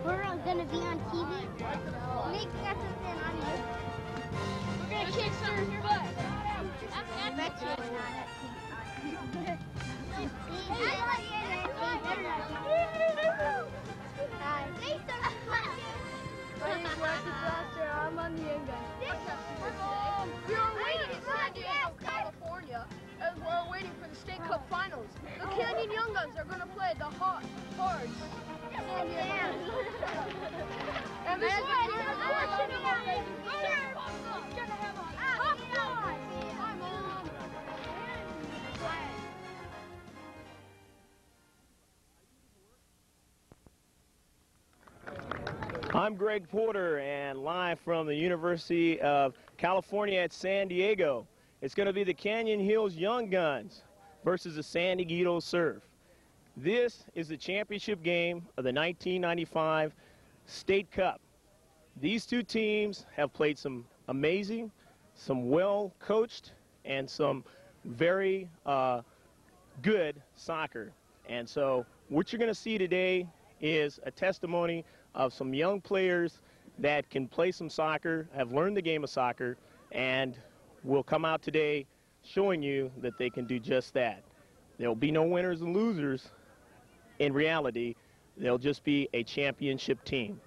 We're gonna be on TV. Nick got something on you. We're gonna kick some butt. Bet you we're not at I'm on the end gun. We are waiting in San Diego, California, as we're waiting for the State Cup Finals. The Canyon Young Guns are going to play the Hearts. San Diego. And this is I'm Greg Porter, and live from the University of California at San Diego. It's going to be the Canyon Hills Young Guns versus the San Dieguito Surf. This is the championship game of the 1995 State Cup. These two teams have played some amazing, some well-coached, and some very good soccer. And so what you're going to see today is a testimony of some young players that can play some soccer, have learned the game of soccer, and will come out today showing you that they can do just that. There'll be no winners and losers. In reality, they'll just be a championship team.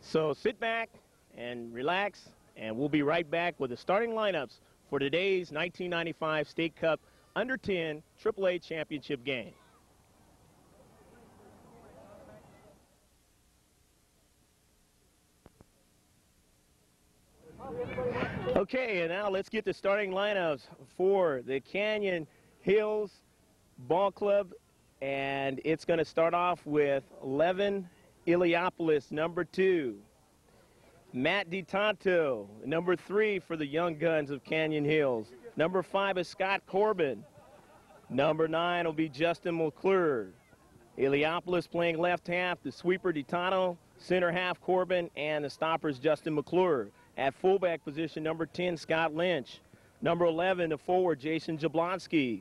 So sit back and relax, and we'll be right back with the starting lineups for today's 1995 State Cup Under 10 AAA championship game. Okay, and now let's get the starting lineups for the Canyon Hills Ball Club, and it's going to start off with Levin Iliopoulos, number 2. Matt DiTanto, number 3 for the Young Guns of Canyon Hills. Number 5 is Scott Corbin. Number 9 will be Justin McClure. Iliopoulos playing left half, the sweeper DiTanto, center half Corbin, and the stoppers Justin McClure. At fullback position, number 10, Scott Lynch. Number 11, the forward, Jason Jablonski.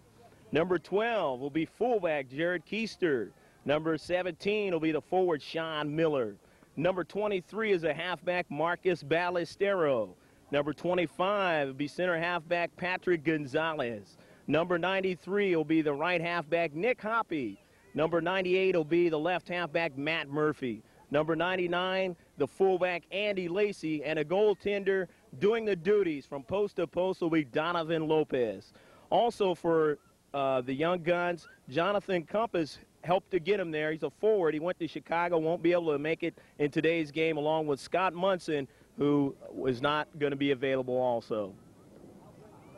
Number 12 will be fullback, Jared Keister. Number 17 will be the forward, Sean Miller. Number 23 is a halfback, Marcus Ballestero. Number 25 will be center halfback, Patrick Gonzalez. Number 93 will be the right halfback, Nick Hoppy. Number 98 will be the left halfback, Matt Murphy. Number 99, the fullback, Andy Lacey, and a goaltender doing the duties from post to post will be Donovan Lopez. Also for the Young Guns, Jonathan Compass helped to get him there. He's a forward. He went to Chicago, won't be able to make it in today's game, along with Scott Munson, who was not going to be available also.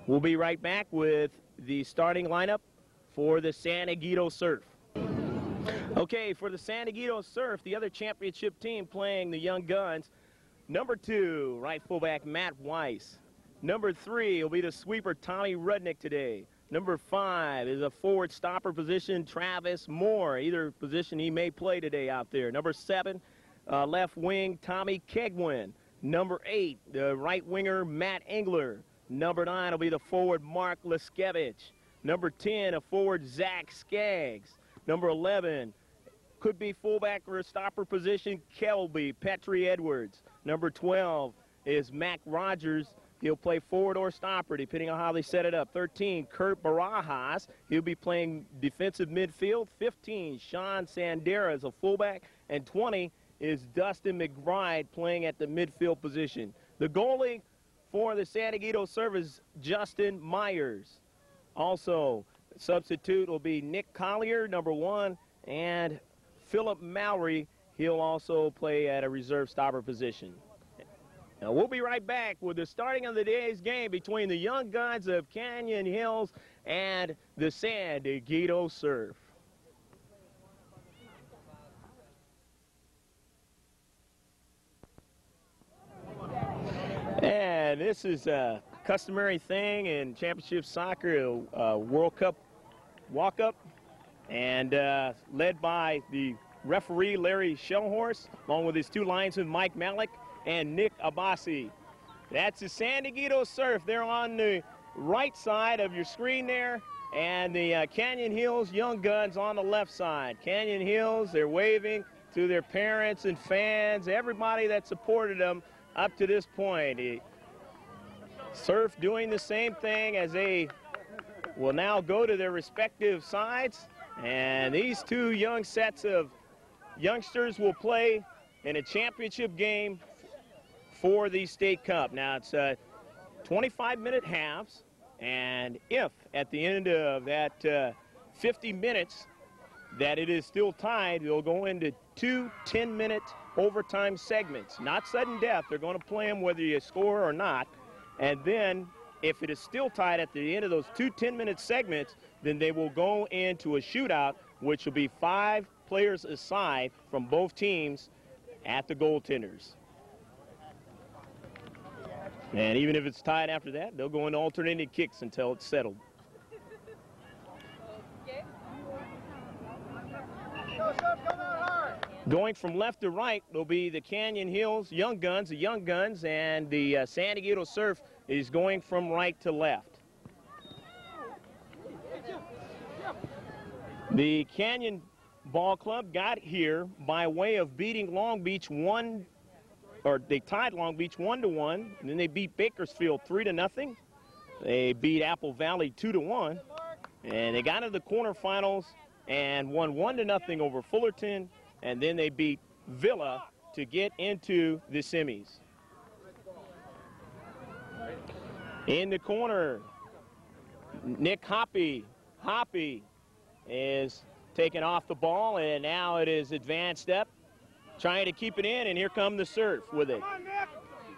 We'll be right back with the starting lineup for the San Dieguito Surf. Okay, for the San Dieguito Surf, the other championship team playing the Young Guns, number 2, right fullback Matt Weiss. Number 3 will be the sweeper Tommy Rudnick today. Number 5 is a forward stopper position, Travis Moore, either position he may play today out there. Number 7, left wing Tommy Kegwin. Number 8, the right winger Matt Engler. Number 9 will be the forward Mark Leskevich. Number 10, a forward Zach Skaggs. Number 11, could be fullback or a stopper position, Kelby Petrie Edwards. Number 12 is Mac Rogers. He'll play forward or stopper, depending on how they set it up. 13, Kurt Barajas. He'll be playing defensive midfield. 15, Sean Sandera as a fullback. And 20 is Dustin McBride playing at the midfield position. The goalie for the San Dieguito Surf is Justin Myers. Also, substitute will be Nick Collier, number 1, and Philip Mowry. He'll also play at a reserve stopper position. Now, we'll be right back with the starting of the day's game between the Young Guns of Canyon Hills and the San Dieguito Surf. And And this is a customary thing in championship soccer, a World Cup walk-up, and led by the referee Larry Shellhorse, along with his two linesmen Mike Malik and Nick Abbasi. That's the San Dieguito Surf. They're on the right side of your screen there, and the Canyon Hills Young Guns on the left side. Canyon Hills, they're waving to their parents and fans, everybody that supported them up to this point. The Surf doing the same thing as they will now go to their respective sides, and these two young sets of youngsters will play in a championship game for the State Cup. Now it's 25-minute halves, and if at the end of that 50 minutes that it is still tied, they'll go into two 10-minute overtime segments. Not sudden death. They're going to play them whether you score or not. And then if it is still tied at the end of those two 10-minute segments, then they will go into a shootout, which will be 5 players aside from both teams at the goaltenders. And even if it's tied after that, they'll go into alternating kicks until it's settled. Going from left to right will be the Canyon Hills Young Guns, and the San Dieguito Surf is going from right to left. The Canyon Ball Club got here by way of beating Long Beach they tied Long Beach 1-1, and then they beat Bakersfield 3-0. They beat Apple Valley 2-1, and they got into the quarterfinals and won 1-0 over Fullerton, and then they beat Villa to get into the semis. In the corner, Nick Hoppy is taken off the ball, and now it is advanced up, trying to keep it in, and here come the Surf with it.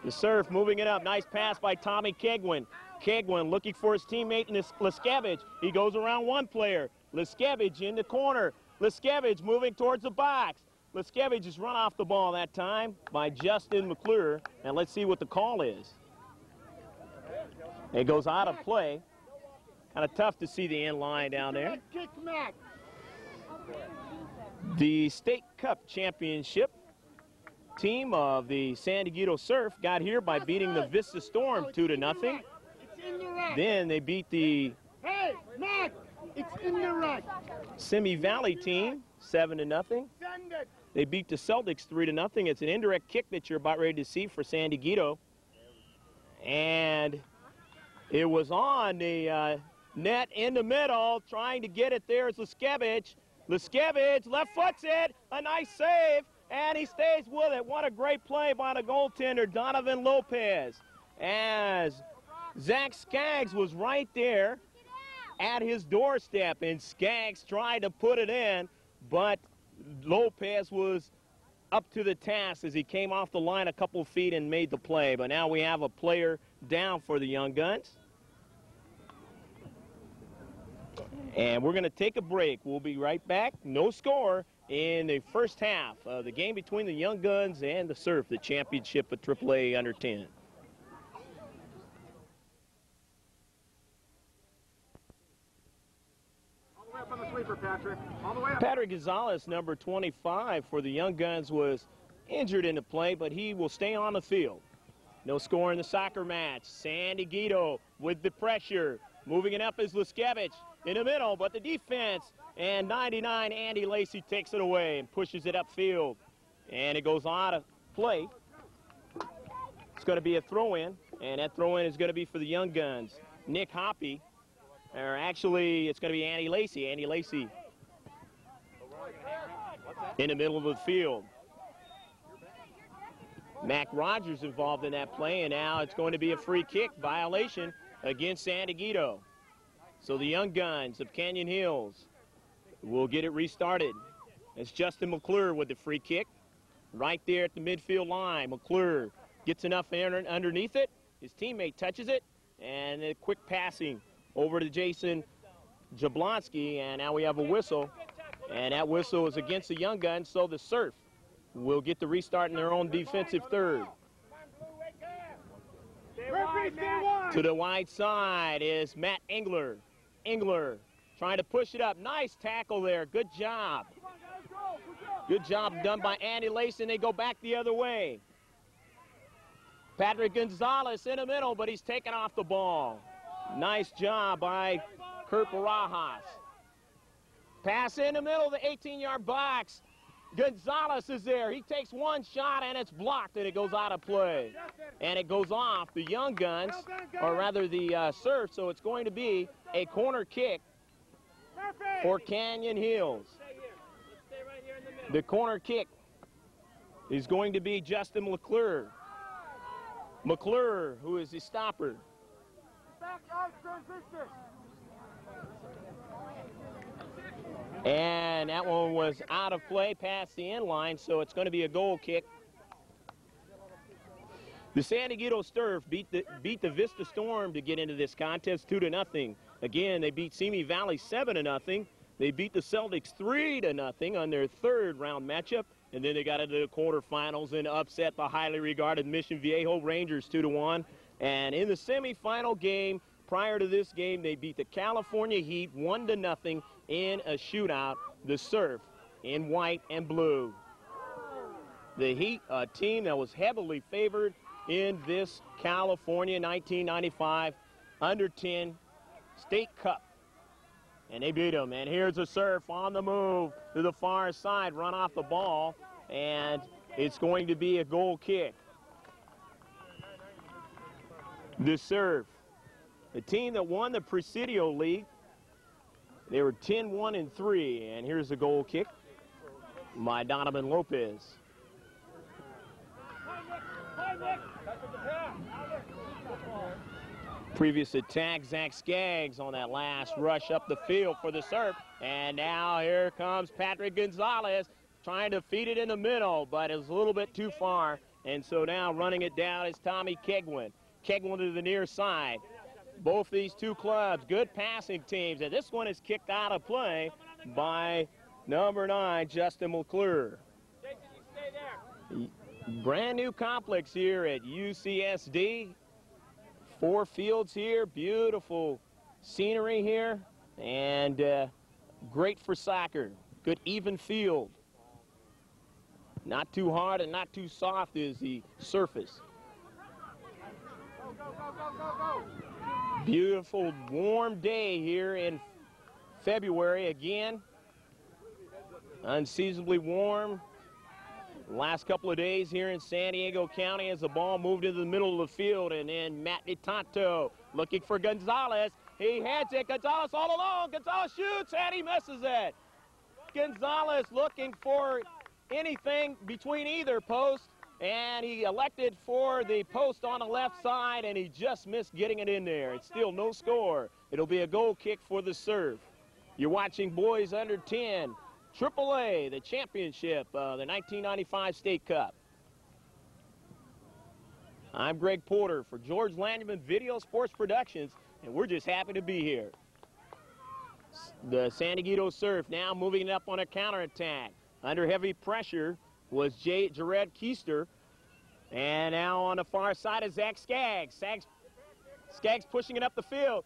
The Surf moving it up. Nice pass by Tommy Kegwin. Kegwin looking for his teammate Leskevich. He goes around one player. Leskevich in the corner. Leskevich moving towards the box. Leskevich is run off the ball that time by Justin McClure, and let's see what the call is. It goes out of play. Kind of tough to see the end line down there. The State Cup Championship team of the San Dieguito Surf got here by beating the Vista Storm 2-0. Then they beat the Simi Valley team 7-0. They beat the Celtics 3-0. It's an indirect kick that you're about ready to see for San Dieguito. And it was on the net in the middle, trying to get it there is Leskevich. Leskevich left foots it, a nice save, and he stays with it. What a great play by the goaltender, Donovan Lopez. As Zach Skaggs was right there at his doorstep, and Skaggs tried to put it in, but Lopez was up to the task as he came off the line a couple feet and made the play. But now we have a player down for the Young Guns. And we're going to take a break. We'll be right back. No score in the first half of the game between the Young Guns and the Surf, the championship of AAA under 10. All the way up on the sweeper, Patrick. All the way up. Patrick Gonzalez, number 25 for the Young Guns, was injured in the play, but he will stay on the field. No score in the soccer match. San Dieguito with the pressure. Moving it up is Leskevich in the middle, but the defense, and 99 Andy Lacey takes it away and pushes it upfield. And it goes out of play. It's going to be a throw-in, and that throw-in is going to be for the Young Guns. Nick Hoppy, or actually it's going to be Andy Lacey. Andy Lacey in the middle of the field. Mac Rogers involved in that play, and now it's going to be a free kick violation against San Dieguito. So the Young Guns of Canyon Hills will get it restarted. It's Justin McClure with the free kick right there at the midfield line. McClure gets enough underneath it. His teammate touches it, and a quick passing over to Jason Jablonski, and now we have a whistle, and that whistle is against the Young Guns, so the Surf will get the restart in their own defensive third. Stay wide. To the wide side is Matt Engler. Engler trying to push it up. Nice tackle there. Good job. Good job done by Andy Layson. They go back the other way. Patrick Gonzalez in the middle, but he's taken off the ball. Nice job by Kurt Barajas. Pass in the middle of the 18-yard box. Gonzalez is there. He takes one shot, and it's blocked, and it goes out of play. And it goes off the Young Guns, or rather the Surf, so it's going to be a corner kick for Canyon Hills. The corner kick is going to be Justin McClure. McClure, who is the stopper. And that one was out of play past the end line, so it's going to be a goal kick. The San Dieguito Surf beat the Vista Storm to get into this contest 2-0. Again, they beat Simi Valley 7-0. They beat the Celtics 3-0 on their third round matchup. And then they got into the quarterfinals and upset the highly regarded Mission Viejo Rangers 2-1. And in the semifinal game, prior to this game, they beat the California Heat 1-0 in a shootout. The Surf in white and blue. The Heat, a team that was heavily favored in this California 1995 Under-10 State Cup. And they beat them. And here's the Surf on the move to the far side, run off the ball, and it's going to be a goal kick. The Surf, the team that won the Presidio League, they were 10-1-3, and here's the goal kick by Donovan Lopez. Previous attack, Zach Skaggs on that last rush up the field for the Surf. And now here comes Patrick Gonzalez trying to feed it in the middle, but it's a little bit too far. And so now running it down is Tommy Kegwin. Kegwin to the near side. Both these two clubs, good passing teams. And this one is kicked out of play by number 9, Justin McClure. Brand new complex here at UCSD. 4 fields here, beautiful scenery here, and great for soccer. Good even field. Not too hard and not too soft is the surface. Beautiful warm day here in February again. Unseasonably warm. Last couple of days here in San Diego County as the ball moved into the middle of the field, and then Matt DeTanto looking for Gonzalez. He heads it. Gonzalez all alone. Gonzalez shoots, and he misses it. Gonzalez looking for anything between either post, and he elected for the post on the left side, and he just missed getting it in there. It's still no score. It'll be a goal kick for the Surf. You're watching Boys Under 10. AAA, the championship, the 1995 State Cup. I'm Greg Porter for George Landerman Video Sports Productions, and we're just happy to be here. The San Dieguito Surf now moving it up on a counterattack. Under heavy pressure was Jared Keister. And now on the far side is Zach Skaggs. Skaggs pushing it up the field.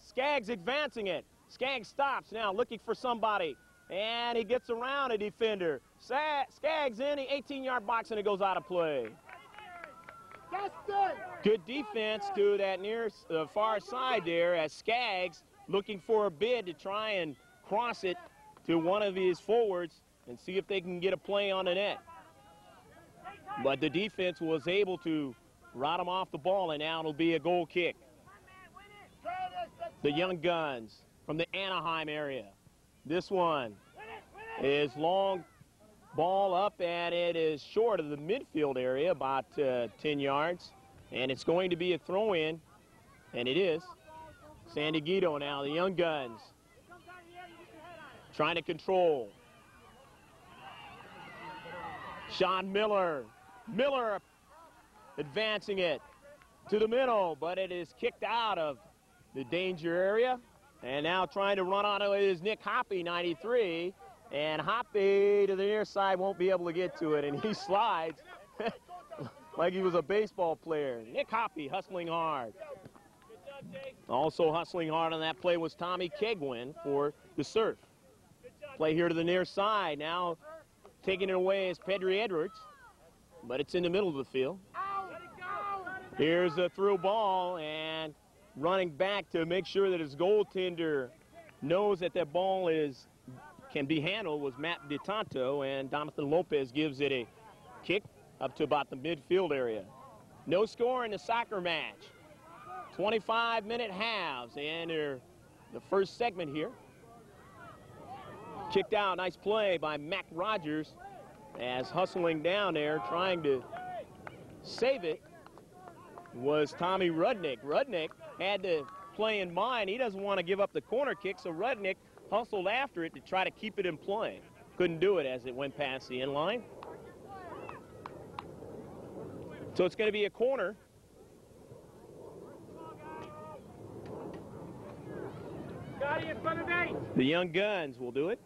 Skaggs advancing it. Skaggs stops now looking for somebody. And he gets around a defender. Skaggs in the 18-yard box, and it goes out of play. Good defense to that near far side there as Skaggs looking for a bid to try and cross it to one of his forwards and see if they can get a play on the net. But the defense was able to rot him off the ball, and now it'll be a goal kick. The Young Guns from the Anaheim area. This one is long ball up, and it is short of the midfield area, about 10 yards. And it's going to be a throw-in, and it is. San Dieguito now, the Young Guns, trying to control. Sean Miller. Miller advancing it to the middle, but it is kicked out of the danger area. And now trying to run onto it is Nick Hoppy, 93. And Hoppy to the near side won't be able to get to it, and he slides. like he was a baseball player. Nick Hoppy hustling hard. Also hustling hard on that play was Tommy Kegwin for the Surf. Play here to the near side. Now taking it away is Pedri Edwards, but it's in the middle of the field. Here's a through ball, and running back to make sure that his goaltender knows that that ball can be handled was Matt DeTanto, and Jonathan Lopez gives it a kick up to about the midfield area. No score in the soccer match. 25-minute halves, and the first segment here. Kicked out, nice play by Mac Rogers as hustling down there, trying to save it was Tommy Rudnick. Rudnick had the play in mind. He doesn't want to give up the corner kick, so Rudnick hustled after it to try to keep it in play. Couldn't do it as it went past the end line. So it's going to be a corner. The Young Guns will do it.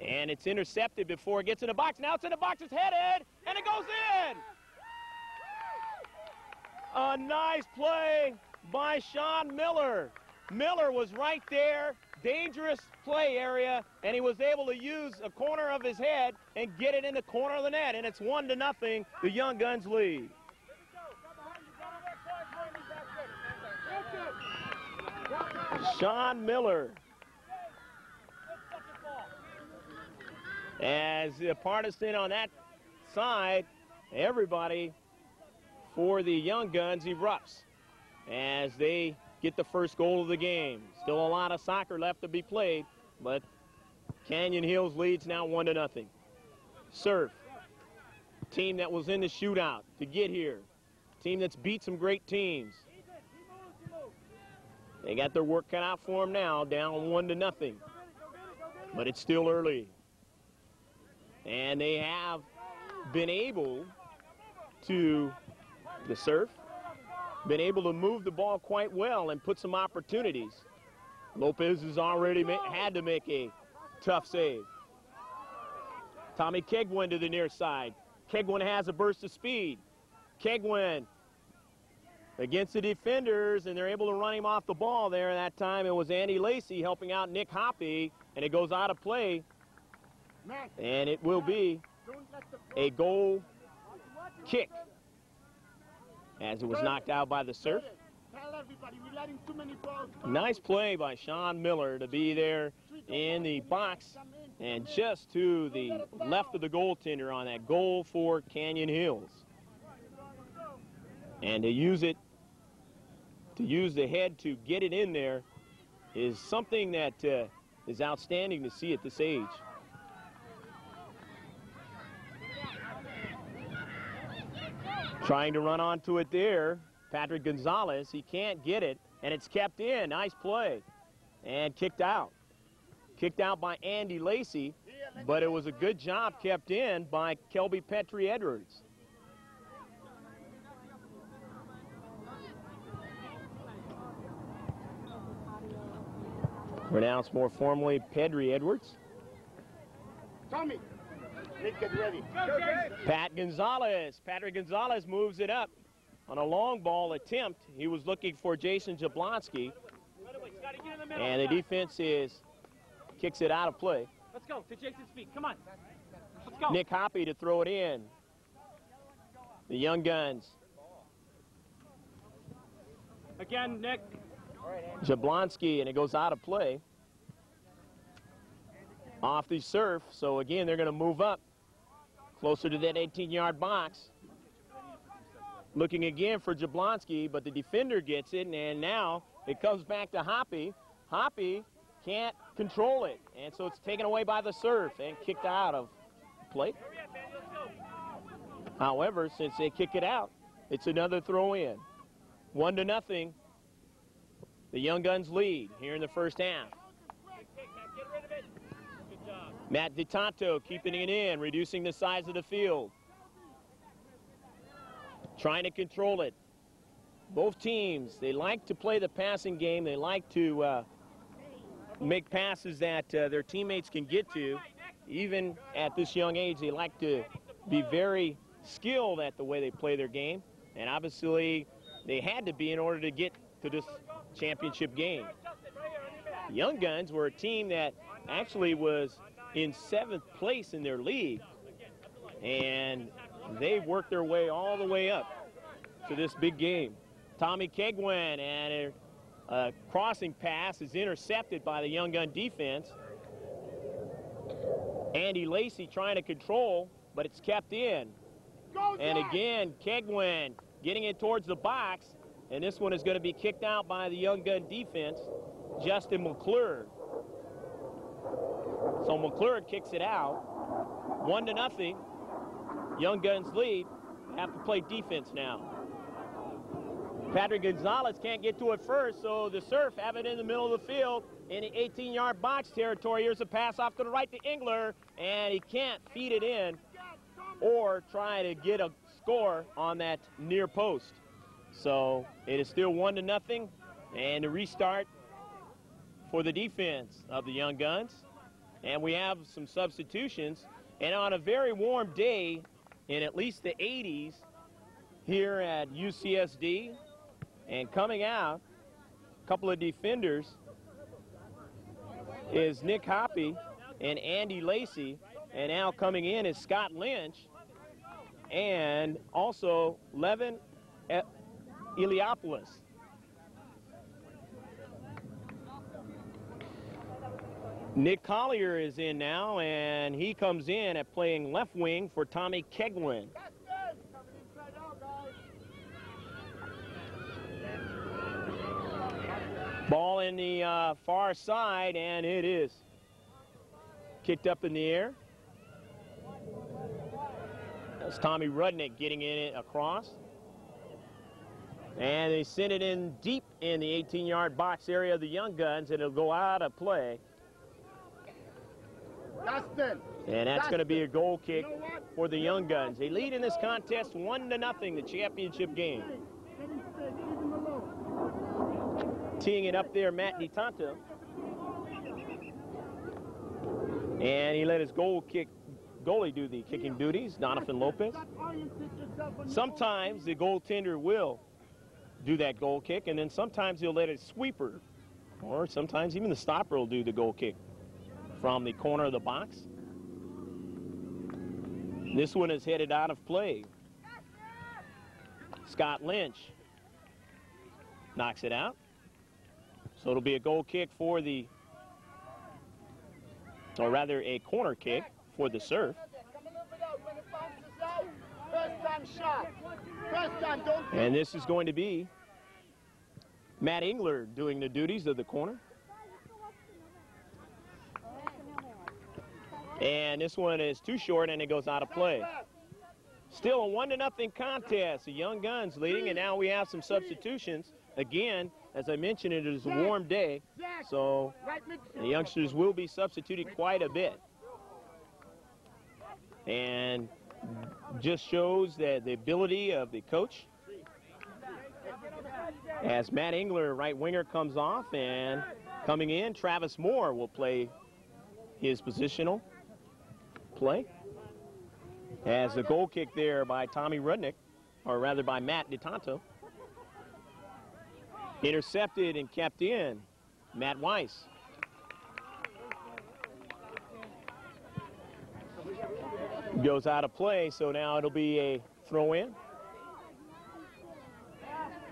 And it's intercepted before it gets in the box. Now it's in the box, it's headed, and it goes in! A nice play by Sean Miller. Miller was right there, dangerous play area, and he was able to use a corner of his head and get it in the corner of the net, and it's 1-0, the Young Guns lead. Sean Miller. As a partisan on that side, everybody for the Young Guns erupts as they get the first goal of the game. Still a lot of soccer left to be played, but Canyon Hills leads now 1-0. Surf, team that was in the shootout to get here, team that's beat some great teams. They got their work cut out for them now, down 1-0, but it's still early. And they have been able to, the Surf, been able to move the ball quite well and put some opportunities. Lopez has already had to make a tough save. Tommy Kegwin to the near side. Kegwin has a burst of speed. Kegwin against the defenders, and they're able to run him off the ball there. That time it was Andy Lacey helping out Nick Hoppy, and it goes out of play. And it will be a goal kick as it was knocked out by the Surf. Nice play by Sean Miller to be there in the box and just to the left of the goaltender on that goal for Canyon Hills. And to use the head to get it in there is something that is outstanding to see at this age. Trying to run onto it there, Patrick Gonzalez. He can't get it, and it's kept in. Nice play. And kicked out. Kicked out by Andy Lacey, but it was a good job kept in by Kelby Petrie Edwards. Pronounced more formally, Pedri Edwards. Tommy, let's get ready. Patrick Gonzalez moves it up on a long ball attempt. He was looking for Jason Jablonski. And the defense kicks it out of play. Let's go to Jason's feet. Come on. Let's go. Nick Hoppy to throw it in. The Young Guns. Again, Nick. Jablonski, and it goes out of play. Off the Surf, so again, they're going to move up closer to that 18-yard box. Looking again for Jablonski, but the defender gets it, and now it comes back to Hoppy. Hoppy can't control it, and so it's taken away by the Surf and kicked out of play. However, since they kick it out, it's another throw in. 1-0. The Young Guns lead here in the first half. Matt DeTanto keeping it in, reducing the size of the field. Trying to control it. Both teams, they like to play the passing game. They like to make passes that their teammates can get to. Even at this young age, they like to be very skilled at the way they play their game, and obviously they had to be in order to get to this championship game. The Young Guns were a team that actually was in 7th place in their league, and they worked their way all the way up to this big game. Tommy Kegwin, and a crossing pass is intercepted by the Young Gun defense. Andy Lacey trying to control, but it's kept in. And again, Kegwin getting it towards the box, and this one is going to be kicked out by the Young Gun defense, Justin McClure. So McClure kicks it out, 1-0. Young Guns lead, have to play defense now. Patrick Gonzalez can't get to it first, so the Surf have it in the middle of the field in the 18-yard box territory. Here's a pass off to the right to Engler, and he can't feed it in or try to get a score on that near post. So it is still 1-0, and a restart for the defense of the Young Guns. And we have some substitutions, and on a very warm day in at least the 80s here at UCSD, and coming out, a couple of defenders is Nick Hoppy and Andy Lacey, and now coming in is Scott Lynch and also Levin Iliopoulos. Nick Collier is in now, and he comes in at playing left wing for Tommy Kegwin. Ball in the far side, and it is kicked up in the air. That's Tommy Rudnick getting it across. And they send it in deep in the 18-yard box area of the Young Guns, and it'll go out of play. And that's going to be a goal kick for the Young Guns. They lead in this contest 1-0, the championship game. Teeing it up there, Matt DiTanto. And he let his goalie do the kicking duties, Donovan Lopez. Sometimes the goaltender will do that goal kick, and then sometimes he'll let a sweeper, or sometimes even the stopper will do the goal kick from the corner of the box. This one is headed out of play. Scott Lynch knocks it out. So it'll be a goal kick for the, or rather a corner kick for the Surf. And this is going to be Matt Engler doing the duties of the corner. And this one is too short, and it goes out of play. Still a 1-0 contest. The Young Guns leading, and now we have some substitutions. Again, as I mentioned, it is a warm day, so the youngsters will be substituted quite a bit. And just shows that the ability of the coach. As Matt Engler, right winger, comes off, and coming in, Travis Moore will play his positional play. As the goal kick there by Tommy Rudnick, or rather by Matt DiTanto. Intercepted and kept in, Matt Weiss. Goes out of play, so now it'll be a throw in.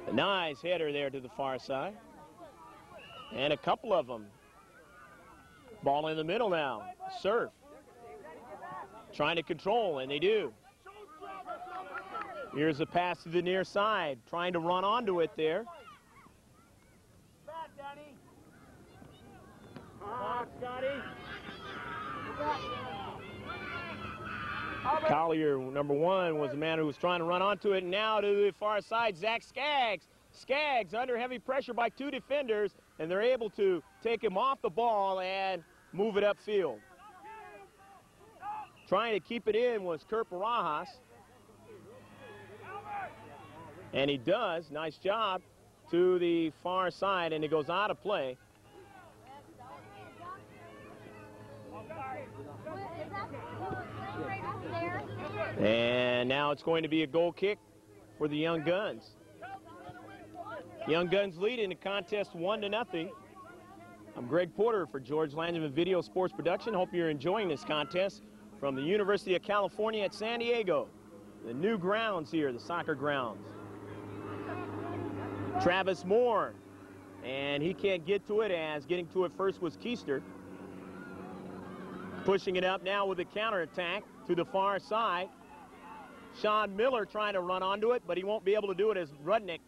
A nice header there to the far side. And a couple of them. Ball in the middle now, Surf. Trying to control, and they do. Here's a pass to the near side, trying to run onto it there. Collier, number 1, was the man who was trying to run onto it. Now to the far side, Zach Skaggs. Skaggs under heavy pressure by 2 defenders, and they're able to take him off the ball and move it upfield. Trying to keep it in was Kurt Barajas. And he does. Nice job to the far side, and it goes out of play. And now it's going to be a goal kick for the Young Guns. Young Guns lead in the contest 1-0. I'm Greg Porter for George Langevin Video Sports Production. Hope you're enjoying this contest from the University of California at San Diego. The new grounds here, the soccer grounds. Travis Moore, and he can't get to it, as getting to it first was Keister. Pushing it up now with a counterattack to the far side. Sean Miller trying to run onto it, but he won't be able to do it as Rudnick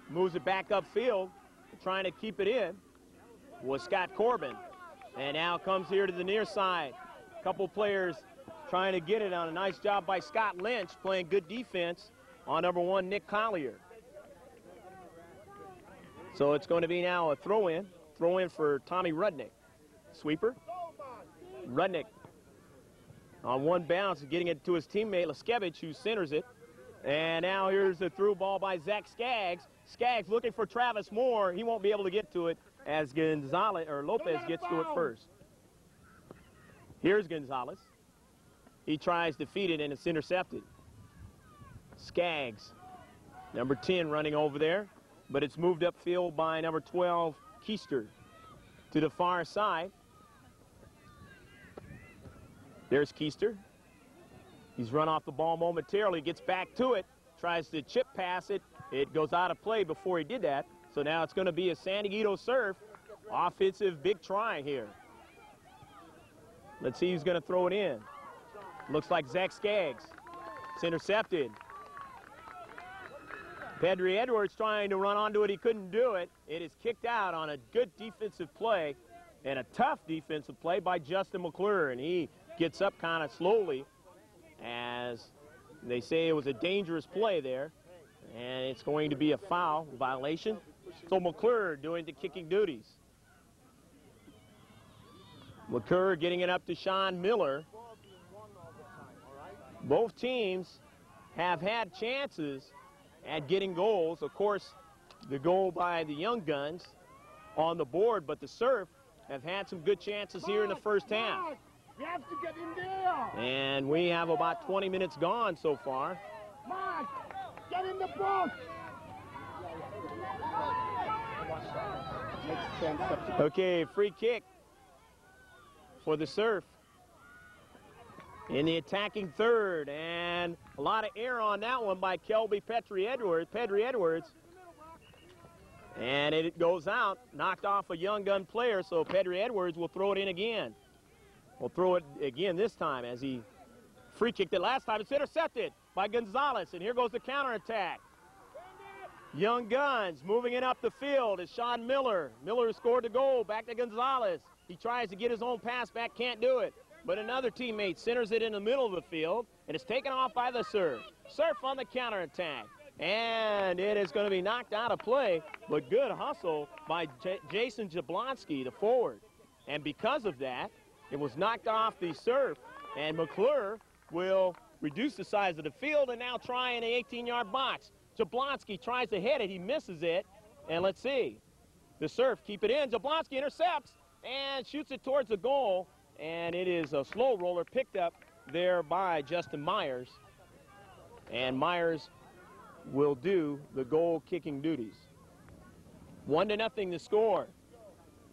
moves it back upfield, trying to keep it in, was Scott Corbin. And now comes here to the near side. A couple players trying to get it on a nice job by Scott Lynch, playing good defense on number 1, Nick Collier. So it's going to be now a throw-in for Tommy Rudnick. Sweeper. Rudnick on one bounce, getting it to his teammate Leskevich, who centers it. And now here's the through ball by Zach Skaggs. Skaggs looking for Travis Moore. He won't be able to get to it as Gonzalez or Lopez gets to it first. Here's Gonzalez. He tries to feed it and it's intercepted. Skaggs, number 10, running over there, but it's moved upfield by number 12, Keister, to the far side. There's Keister. He's run off the ball momentarily, gets back to it, tries to chip pass it. It goes out of play before he did that. So now it's going to be a San Diego Surf offensive big try here. Let's see who's going to throw it in. Looks like Zach Skaggs. It's intercepted. Pedri Edwards trying to run onto it. He couldn't do it. It is kicked out on a good defensive play and a tough defensive play by Justin McClure. And he gets up kind of slowly, as they say it was a dangerous play there. And it's going to be a foul violation. So McClure doing the kicking duties. McClure getting it up to Sean Miller. Both teams have had chances at getting goals. Of course, the goal by the Young Guns on the board, but the Surf have had some good chances here in the first half. We have to get in there. And we have about 20 minutes gone so far. Mark, get in the box. Okay, free kick for the Surf in the attacking third, and a lot of air on that one by Pedri Edwards. And it goes out, knocked off a Young Gun player, so Pedri Edwards will throw it in again. Will throw it again this time as he free kicked it last time. It's intercepted by Gonzalez, and here goes the counterattack. Young Guns moving it up the field is Sean Miller. Miller scored the goal, back to Gonzalez. He tries to get his own pass back, can't do it. But another teammate centers it in the middle of the field, and it's taken off by the Surf. Surf on the counterattack. And it is going to be knocked out of play, but good hustle by Jason Jablonski, the forward. And because of that, it was knocked off the Surf, and McClure will reduce the size of the field and now try in the 18-yard box. Jablonski tries to hit it. He misses it. And let's see. The Surf keep it in. Jablonski intercepts and shoots it towards the goal. And it is a slow roller picked up there by Justin Myers. And Myers will do the goal kicking duties. 1-0 the score.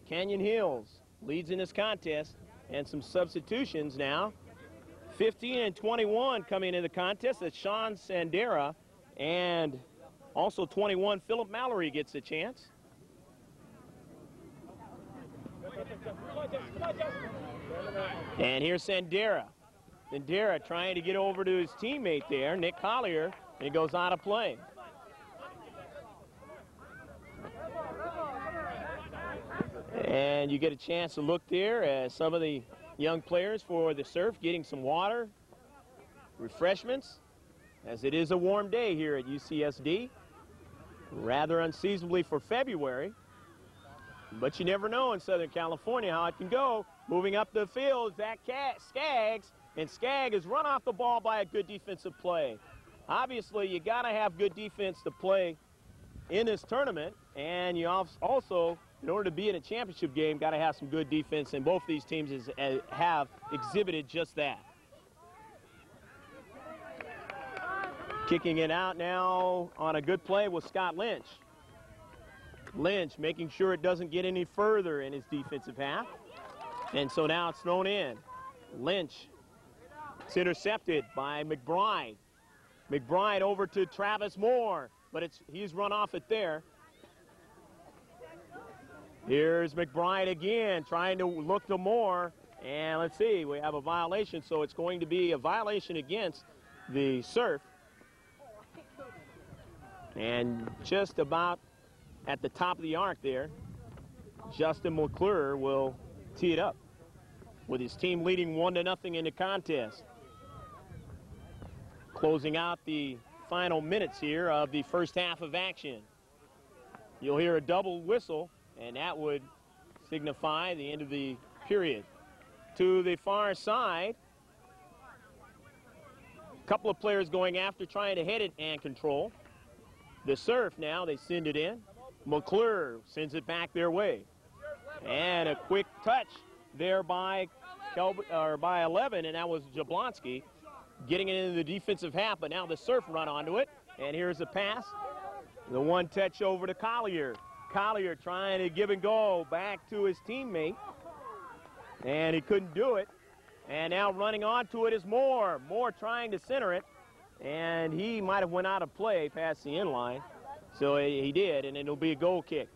Canyon Hills leads in this contest, and some substitutions now. 15 and 21 coming into the contest. That's Sean Sandera, and also 21 Philip Mallory gets a chance. And here's Sandera. Sandera trying to get over to his teammate there, Nick Collier, and he goes out of play. And you get a chance to look there at some of the young players for the Surf getting some water, refreshments, as it is a warm day here at UCSD. Rather unseasonably for February, but you never know in Southern California how it can go. Moving up the field, Zach Skaggs, and Skaggs is run off the ball by a good defensive play. Obviously, you got to have good defense to play in this tournament, and you also in order to be in a championship game, got to have some good defense, and both these teams have exhibited just that. Kicking it out now on a good play was Scott Lynch. Lynch making sure it doesn't get any further in his defensive half. And so now it's thrown in. Lynch. It's intercepted by McBride. McBride over to Travis Moore, but he's run off it there. Here's McBride again, trying to look to Moore. And let's see, we have a violation, so it's going to be a violation against the Surf. And just about at the top of the arc there, Justin McClure will tee it up with his team leading 1-0 in the contest. Closing out the final minutes here of the first half of action. You'll hear a double whistle, and that would signify the end of the period. To the far side, a couple of players going after, trying to head it and control. The Surf now, they send it in. McClure sends it back their way. And a quick touch there by 11, and that was Jablonski getting it into the defensive half, but now the Surf run onto it. And here's the pass. The one touch over to Collier. Collier trying to give and go back to his teammate. And he couldn't do it. And now running onto it is Moore. Moore trying to center it. And he might have went out of play past the end line. So he did, and it'll be a goal kick.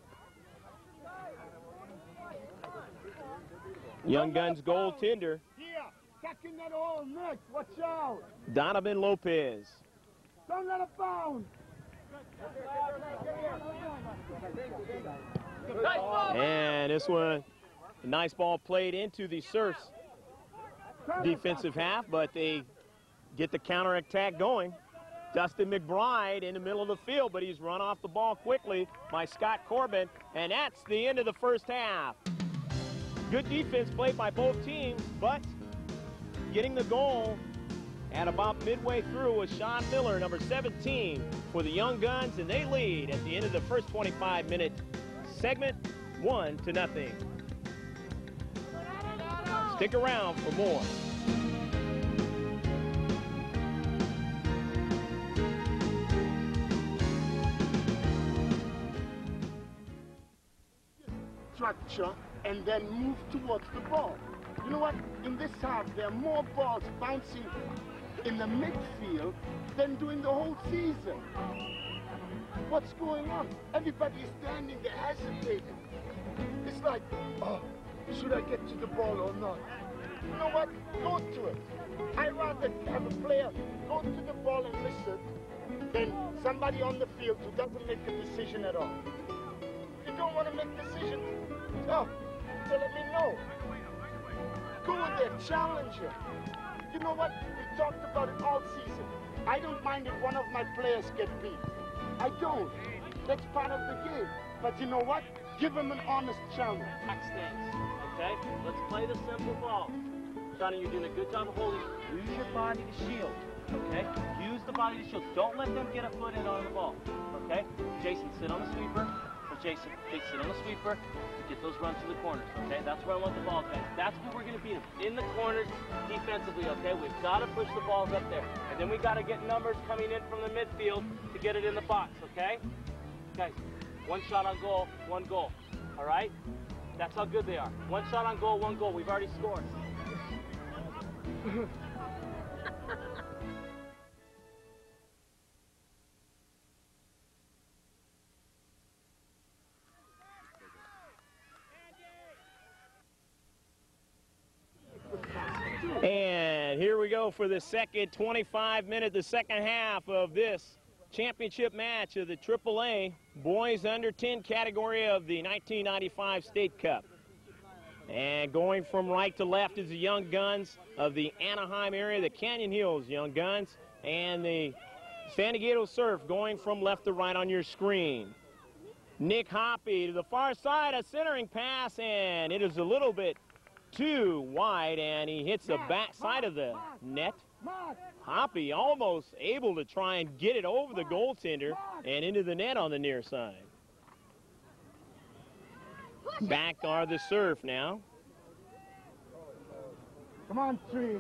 Young Guns goaltender. Here, catching that all net. Watch out. Donovan Lopez. Don't let it bounce. And this one, a nice ball played into the Surfs defensive half, but they get the counterattack going. Dustin McBride in the middle of the field, but he's run off the ball quickly by Scott Corbin, and that's the end of the first half. Good defense played by both teams, but getting the goal at about midway through was Sean Miller, number 17, for the Young Guns, and they lead at the end of the first 25-minute segment, 1-0. Stick around for more. Structure and then move towards the ball. You know what? In this half, there are more balls bouncing in the midfield than during the whole season. What's going on? Everybody's standing there hesitating. It's like, oh, should I get to the ball or not? You know what? Go to it. I'd rather have a player go to the ball and listen than somebody on the field who doesn't make a decision at all. If you don't want to make decisions, oh, so let me know. Go in there, challenge him. You know what? We talked about it all season. I don't mind if one of my players get beat. I don't. That's part of the game. But you know what? Give him an honest challenge. That stinks, okay? Let's play the simple ball. Johnny, you're doing a good job of holding. Use your body to shield, okay? Use the body to shield. Don't let them get a foot in on the ball, okay? Jason, sit on the sweeper. Or Jason, sit on the sweeper. Get those runs to the corners, okay? That's where I want the ball, guys. That's where we're going to beat them. In the corners, defensively, okay? We've got to push the balls up there. And then we got to get numbers coming in from the midfield to get it in the box, okay? Guys, one shot on goal, one goal, all right? That's how good they are. One shot on goal, one goal. We've already scored. And here we go for the second 25-minute, the second half of this championship match of the AAA Boys Under 10 category of the 1995 State Cup. And going from right to left is the Young Guns of the Anaheim area, the Canyon Hills Young Guns, and the San Diego Surf going from left to right on your screen. Nick Hoppy to the far side, a centering pass, and it is a little bit too wide, and he hits the back side of the net. Hoppy almost able to try and get it over the goaltender and into the net on the near side. Back are the Surf now. Come on, three.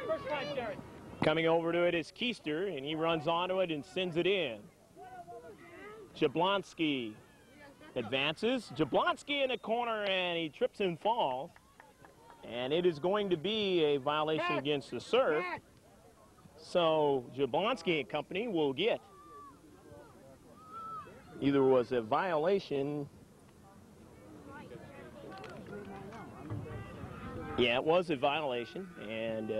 First time, Jerry. Coming over to it is Keister, and he runs onto it and sends it in. Jablonski advances. Jablonski in the corner, and he trips and falls. And it is going to be a violation against the Surf. So Jablonski and company will get. Either was a violation. Yeah, it was a violation, and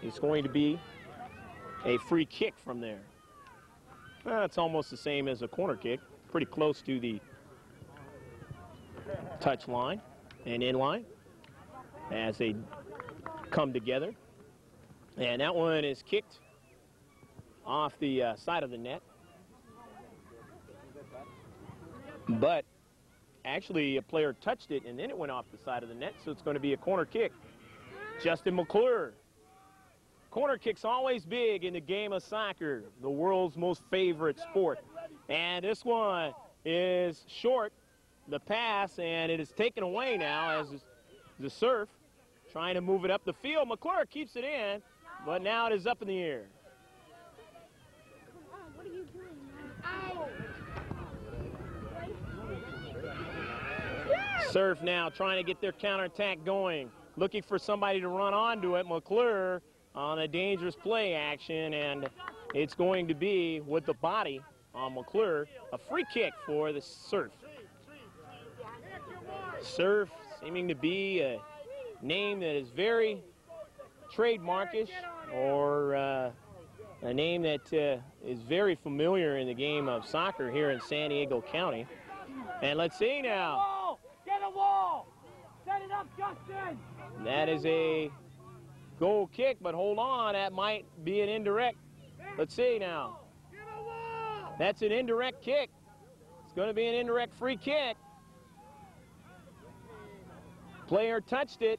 it's going to be a free kick from there. It's almost the same as a corner kick, pretty close to the touch line and in line as they come together. And that one is kicked off the side of the net. But actually, a player touched it, and then it went off the side of the net, so it's going to be a corner kick. Justin McClure. Corner kick's always big in the game of soccer, the world's most favorite sport. And this one is short, the pass, and it is taken away now as the Surf trying to move it up the field. McClure keeps it in, but now it is up in the air. What are you doing, man? Surf now trying to get their counterattack going, looking for somebody to run onto it. McClure on a dangerous play action, and it's going to be with the body on McClure, a free kick for the Surf. Surf seeming to be a name that is very trademarkish, or a name that is very familiar in the game of soccer here in San Diego County. And let's see now. Get a wall! Set it up, Justin! That is a goal kick, but hold on, that might be an indirect. Let's see now. That's an indirect kick. It's going to be an indirect free kick. Player touched it.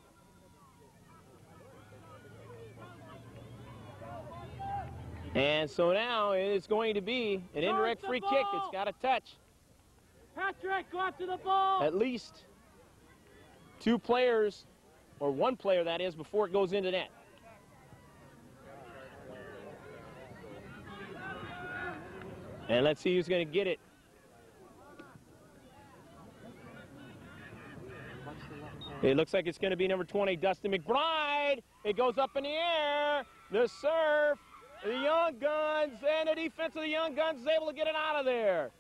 And so now it's going to be an indirect free kick. It's got a touch. Patrick, go after the ball! At least two players, or one player that is, before it goes into net. And let's see who's going to get it. It looks like it's going to be number 20, Dustin McBride. It goes up in the air. The Surf, the Young Guns, and the defense of the Young Guns is able to get it out of there.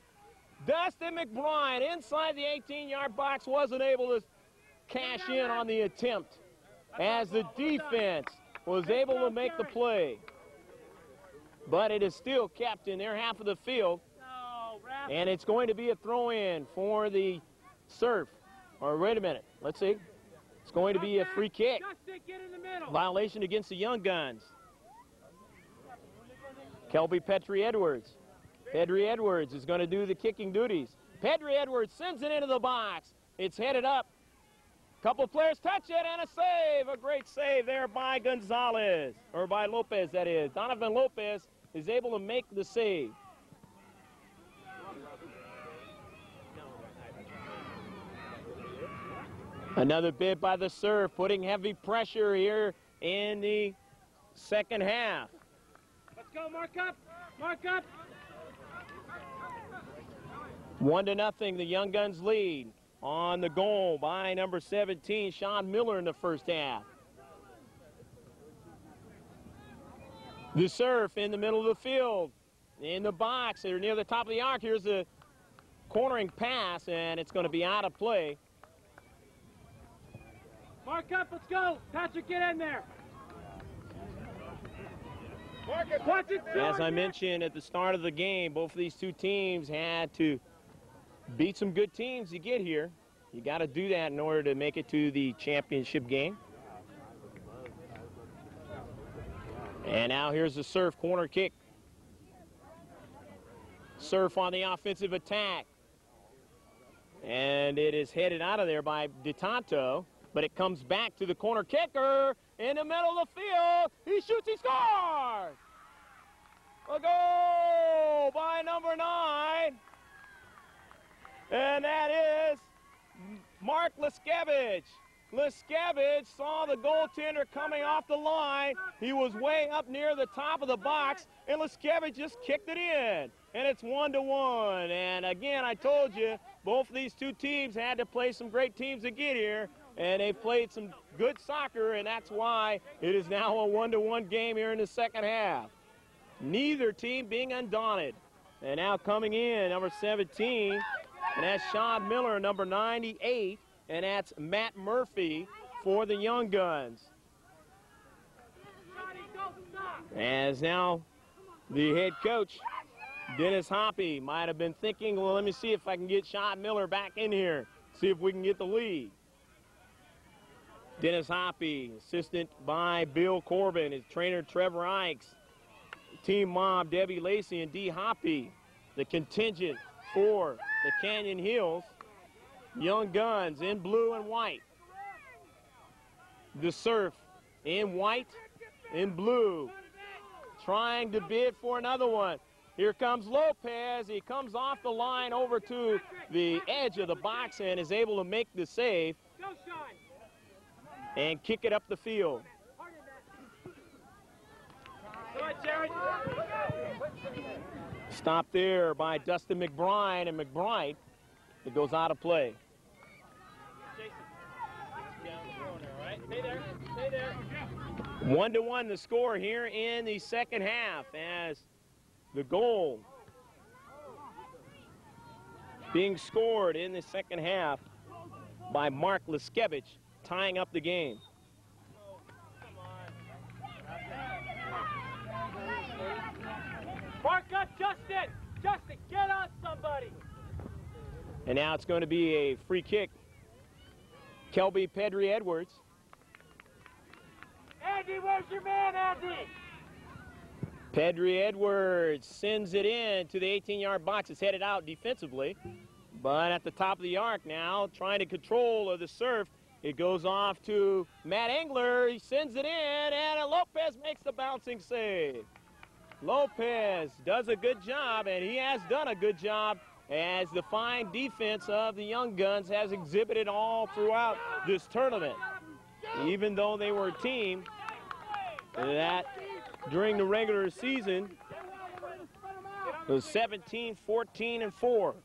Dustin McBride inside the 18-yard box wasn't able to cash in on the attempt as the defense was able to make the play. But it is still kept in their half of the field, and it's going to be a throw-in for the Surf. Or wait a minute, let's see. It's going to be a free kick. Violation against the Young Guns. Kelby Petrie-Edwards. Petrie-Edwards is going to do the kicking duties. Petrie-Edwards sends it into the box. It's headed up. Couple players touch it, and a save. A great save there by Gonzalez, or by Lopez, that is. Donovan Lopez is able to make the save. Another bid by the Surf, putting heavy pressure here in the second half. Let's go, mark up, mark up. 1-0, the Young Guns lead on the goal by number 17, Sean Miller, in the first half. The Surf in the middle of the field, in the box. They're near the top of the arc. Here's the cornering pass, and it's going to be out of play. Mark up, let's go. Patrick, get in there. As I mentioned at the start of the game, both of these two teams had to beat some good teams to get here. You got to do that in order to make it to the championship game. And now here's the Surf corner kick. Surf on the offensive attack. And it is headed out of there by DeTanto, but it comes back to the corner kicker in the middle of the field. He shoots, he scores! A goal by number 9. And that is Mark Leskevich. Leskevich saw the goaltender coming off the line. He was way up near the top of the box, and Leskevich just kicked it in. And it's 1-1. And again, I told you, both of these two teams had to play some great teams to get here, and they've played some good soccer, and that's why it is now a 1-1 game here in the second half. Neither team being undaunted. And now coming in, number 17, and that's Sean Miller, number 98, and that's Matt Murphy for the Young Guns. As now the head coach, Dennis Hoppy, might have been thinking, well, let me see if I can get Sean Miller back in here, see if we can get the lead. Dennis Hoppy, assistant by Bill Corbin, his trainer Trevor Ikes, team mom Debbie Lacey, and Dee Hoppy, the contingent for the Canyon Hills. Young Guns in blue and white. The Surf in white and blue, trying to bid for another one. Here comes Lopez. He comes off the line over to the edge of the box and is able to make the save and kick it up the field. Stop there by Dustin McBride, and McBride, it goes out of play. Stay there. 1-1 the score here in the second half, as the goal being scored in the second half by Mark Leskevich, tying up the game. Mark up Justin! Justin, get on somebody! And now it's going to be a free kick. Kelby Pedri Edwards. Andy, where's your man, Andy? Pedri Edwards sends it in to the 18-yard box. It's headed out defensively. But at the top of the arc now, trying to control of the Surf. It goes off to Matt Engler. He sends it in, and Lopez makes the bouncing save. Lopez does a good job, and he has done a good job, as the fine defense of the Young Guns has exhibited all throughout this tournament. Even though they were a team that during the regular season was 17, 14, and 4.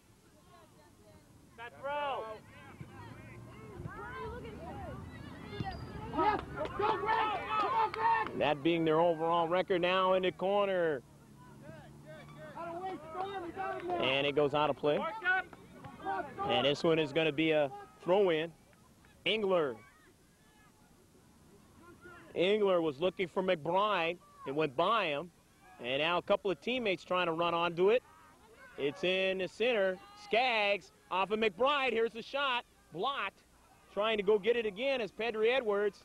That being their overall record. Now in the corner. And it goes out of play. And this one is going to be a throw-in. Engler was looking for McBride. It went by him. And now a couple of teammates trying to run onto it. It's in the center. Skaggs off of McBride. Here's the shot. Blocked. Trying to go get it again is Pedri Edwards.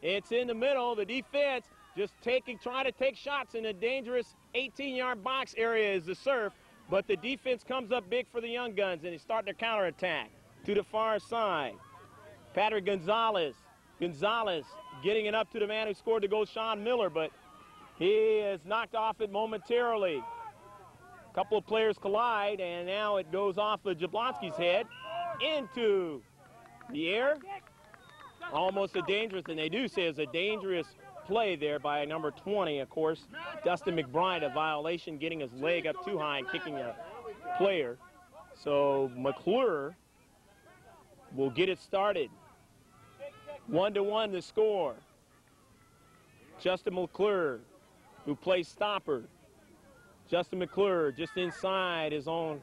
It's in the middle. The defense just trying to take shots in a dangerous 18-yard box area is the Surf. But the defense comes up big for the Young Guns, and they start their counterattack to the far side. Patrick Gonzalez getting it up to the man who scored the goal, Sean Miller, but he is knocked off it momentarily. A couple of players collide, and now it goes off of Jablonski's head into the air. Almost a dangerous, and they do say it's a dangerous play there by number 20, of course. Dustin McBride, a violation, getting his leg up too high and kicking a player. So McClure will get it started. 1-1 the score. Justin McClure, who plays stopper. Justin McClure just inside his own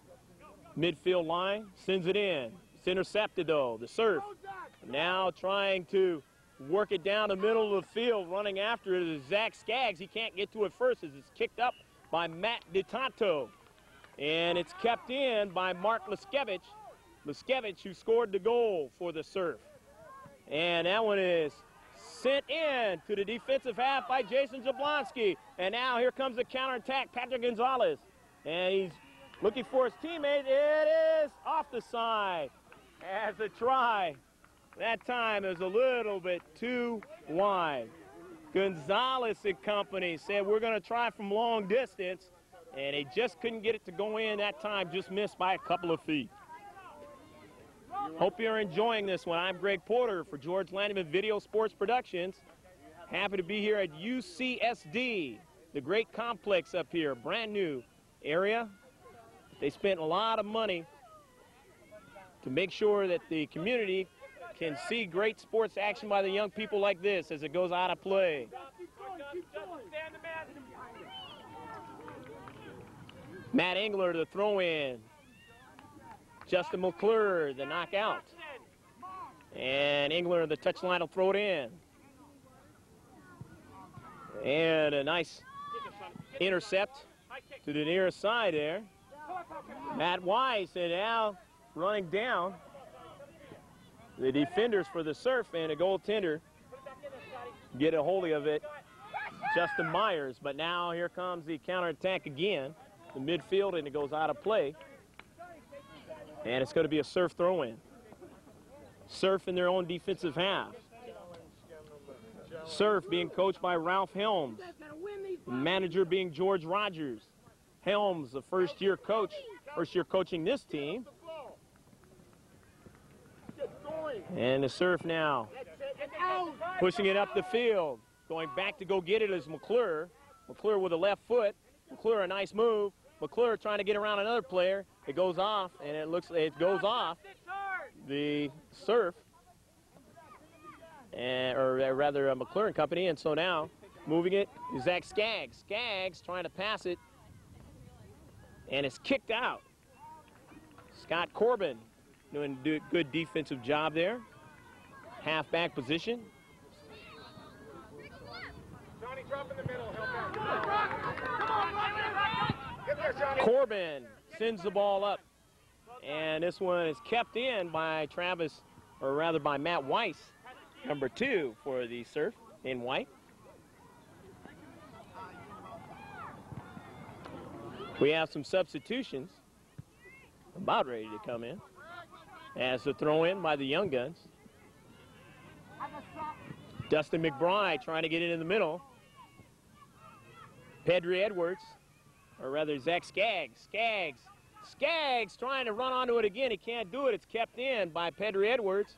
midfield line, sends it in. It's intercepted though, the Surf. Now trying to work it down the middle of the field, running after it is Zach Skaggs. He can't get to it first as it's kicked up by Matt DeTanto. And it's kept in by Mark Leskevich. Leskevich, who scored the goal for the Surf. And that one is sent in to the defensive half by Jason Jablonski. And now here comes the counterattack, Patrick Gonzalez. And he's looking for his teammate. It is off the side as a try. That time is a little bit too wide. Gonzalez and company said we're going to try from long distance, and they just couldn't get it to go in that time, just missed by a couple of feet. Hope you're enjoying this one. I'm Greg Porter for George Landeman Video Sports Productions. Happy to be here at UCSD, the great complex up here, brand new area. They spent a lot of money to make sure that the community can see great sports action by the young people like this as it goes out of play. Matt Engler, the throw-in. Justin McClure, the knockout. And Engler, the touchline, will throw it in. And a nice intercept to the near side there. Matt Weiss, and now running down the defenders for the Surf, and a goaltender get a hold of it, Justin Myers. But now here comes the counterattack again, the midfield, and it goes out of play. And it's going to be a Surf throw-in. Surf in their own defensive half. Surf being coached by Ralph Helms, manager being George Rogers. Helms, the first-year coach, first-year coaching this team. And the Surf now pushing it up the field. Going back to go get it is McClure. McClure with a left foot. McClure, a nice move. McClure trying to get around another player. It goes off, and it goes off the Surf, or rather McClure and company. And so now moving it is Zach Skaggs. Skaggs trying to pass it, and it's kicked out. Scott Corbin doing a good defensive job there. Halfback position. Johnny, drop in the middle. Help out. Get there, Johnny. Corbin sends the ball up, and this one is kept in by Travis, or rather by Matt Weiss, number 2 for the Surf in white. We have some substitutions about ready to come in as the throw in by the Young Guns. Dustin McBride trying to get it in the middle. Pedri Edwards, or rather Zach Skaggs. Skaggs trying to run onto it again. He can't do it. It's kept in by Pedri Edwards.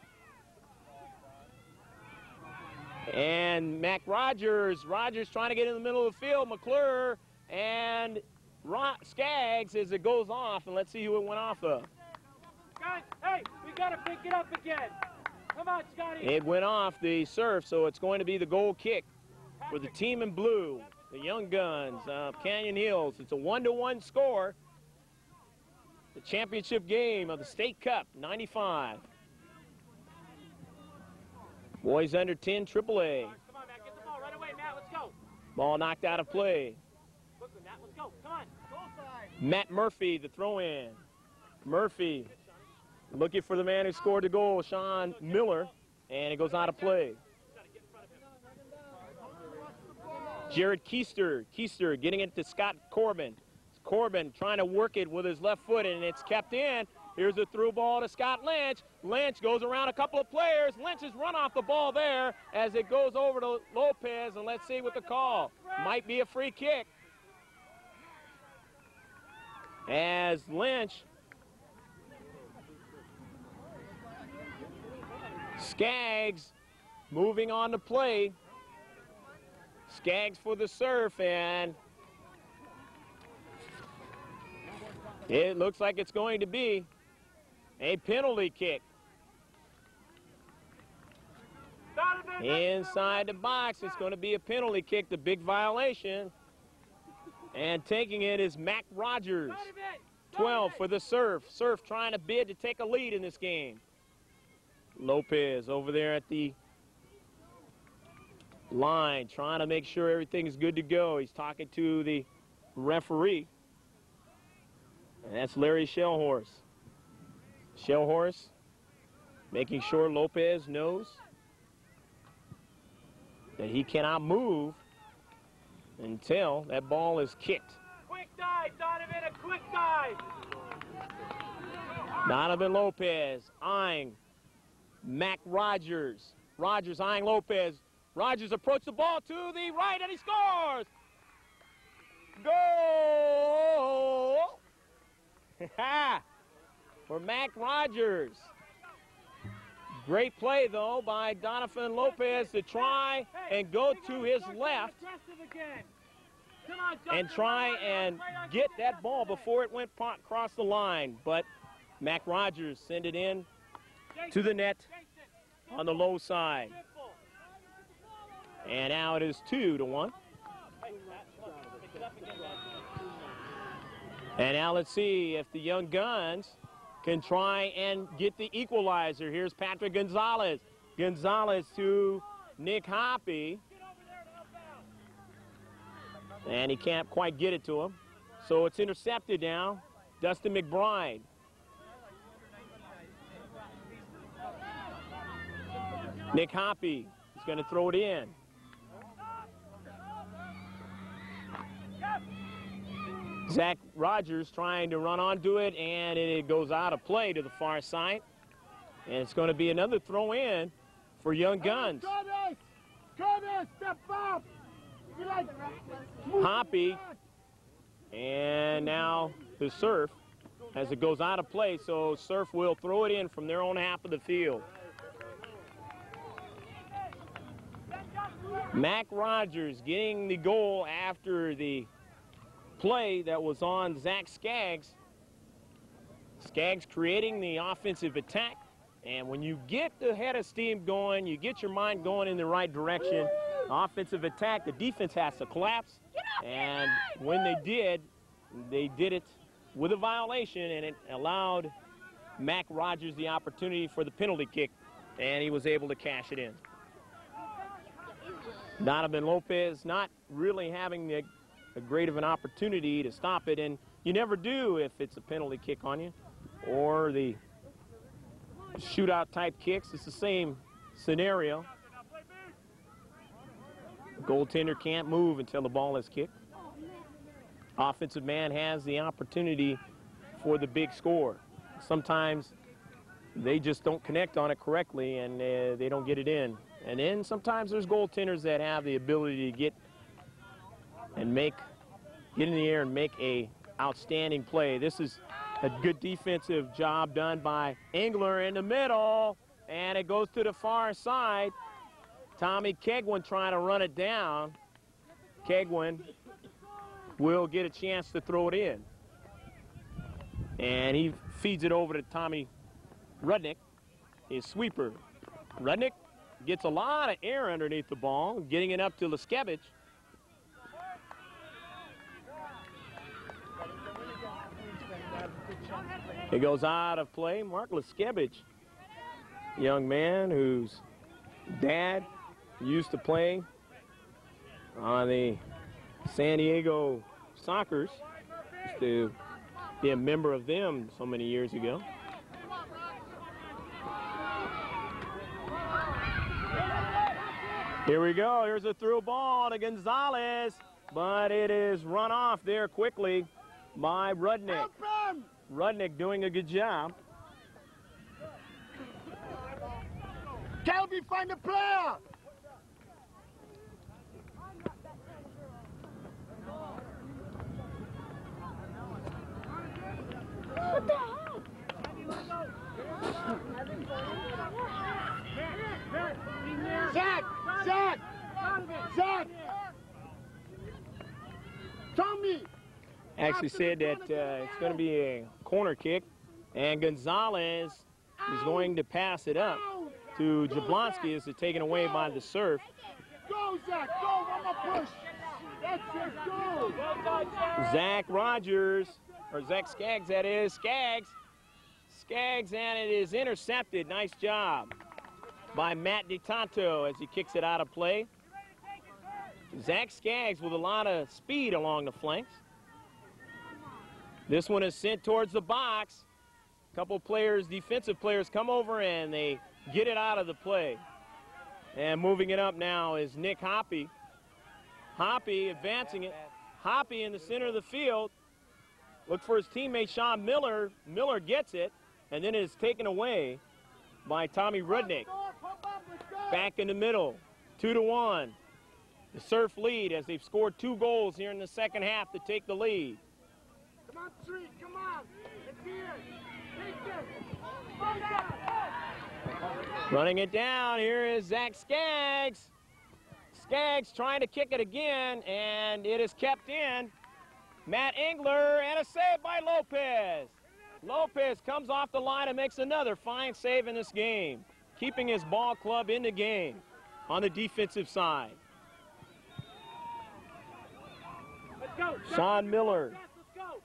And Mac Rogers. Rogers trying to get in the middle of the field. McClure and Skaggs as it goes off. And let's see who it went off of. Guys, hey, we got to pick it up again. Come on, Scotty. It went off the Surf, so it's going to be the goal kick for the team in blue, the Young Guns of Canyon Hills. It's a 1-1 score. The championship game of the State Cup, 95. Boys under 10 AAA. Come on, Matt, get the ball right away, Matt. Let's go. Ball knocked out of play. Quickly, Matt, let's go. Come on. Goal side. Matt Murphy, the throw-in. Murphy looking for the man who scored the goal, Sean Miller, and it goes out of play. Jared Keister getting it to Scott Corbin. Corbin trying to work it with his left foot, and it's kept in. Here's a through ball to Scott Lynch. Lynch goes around a couple of players. Lynch has run off the ball there as it goes over to Lopez, and let's see what the call. Might be a free kick. As Lynch, Skaggs moving on to play. Skaggs for the Surf, and it looks like it's going to be a penalty kick. Inside the box, it's going to be a penalty kick, the big violation. And taking it is Mac Rogers, 12 for the Surf. Surf trying to bid to take a lead in this game. Lopez over there at the line, trying to make sure everything's good to go. He's talking to the referee. And that's Larry Shellhorse. Shellhorse making sure Lopez knows that he cannot move until that ball is kicked. Quick dive, Donovan, a quick dive. Donovan Lopez eyeing Mac Rogers. Rogers eyeing Lopez. Rogers approached the ball to the right, and he scores! Goal! For Mac Rogers. Great play, though, by Donovan Lopez to try and go to his left and try and get that ball before it went across the line. But Mac Rogers sent it in to the net on the low side. And now it is 2-1. And now let's see if the Young Guns can try and get the equalizer. Here's Patrick Gonzalez. Gonzalez to Nick Hoppy. And he can't quite get it to him. So it's intercepted now. Dustin McBride. Nick Hoppy is going to throw it in. Zach Rogers trying to run onto it, and it goes out of play to the far side. And it's going to be another throw in for Young Guns. Curtis, step up! Hoppy, and now the Surf as it goes out of play, so Surf will throw it in from their own half of the field. Mac Rogers getting the goal after the play that was on Zach Skaggs. Skaggs creating the offensive attack, and when you get the head of steam going, you get your mind going in the right direction. Offensive attack, the defense has to collapse, and when they did it with a violation, and it allowed Mac Rogers the opportunity for the penalty kick, and he was able to cash it in. Donovan Lopez not really having a great of an opportunity to stop it, and you never do if it's a penalty kick on you or the shootout type kicks. It's the same scenario. The goaltender can't move until the ball is kicked. Offensive man has the opportunity for the big score. Sometimes they just don't connect on it correctly, and they don't get it in. And then sometimes there's goaltenders that have the ability to get in the air and make a outstanding play. This is a good defensive job done by Engler in the middle, and it goes to the far side. Tommy Kegwin trying to run it down. Kegwin will get a chance to throw it in. And he feeds it over to Tommy Rudnick, his sweeper. Rudnick gets a lot of air underneath the ball, getting it up to Leskevich. It goes out of play. Mark Leskevich, young man whose dad used to play on the San Diego Sockers, used to be a member of them so many years ago. Here we go. Here's a through ball to Gonzalez, but it is run off there quickly by Rudnick. Rudnick doing a good job. Kelby, find the player! What the hell? Zach! Tommy! Actually said that it's going to be a corner kick, and Gonzalez is going to pass it up to Jablonski as it's taken away by the Surf. Go, Zach! Go! One more push! That's it! Go! Zach Rogers, or Zach Skaggs, that is. Skaggs, and it is intercepted. Nice job by Matt DeTanto as he kicks it out of play. Zach Skaggs with a lot of speed along the flanks. This one is sent towards the box. A couple players, defensive players, come over and they get it out of the play. And moving it up now is Nick Hoppy. Hoppy advancing it. Hoppy in the center of the field. Look for his teammate Sean Miller. Miller gets it, and then it is taken away by Tommy Rudnick. Back in the middle, 2-1. The Surf lead as they've scored 2 goals here in the second half to take the lead. Come on, Tree, come on! It's here! Take this! Running it down, here is Zach Skaggs. Skaggs trying to kick it again, and it is kept in. Matt Engler, and a save by Lopez. Lopez comes off the line and makes another fine save in this game, keeping his ball club in the game on the defensive side. Let's go. Sean Miller, Let's go.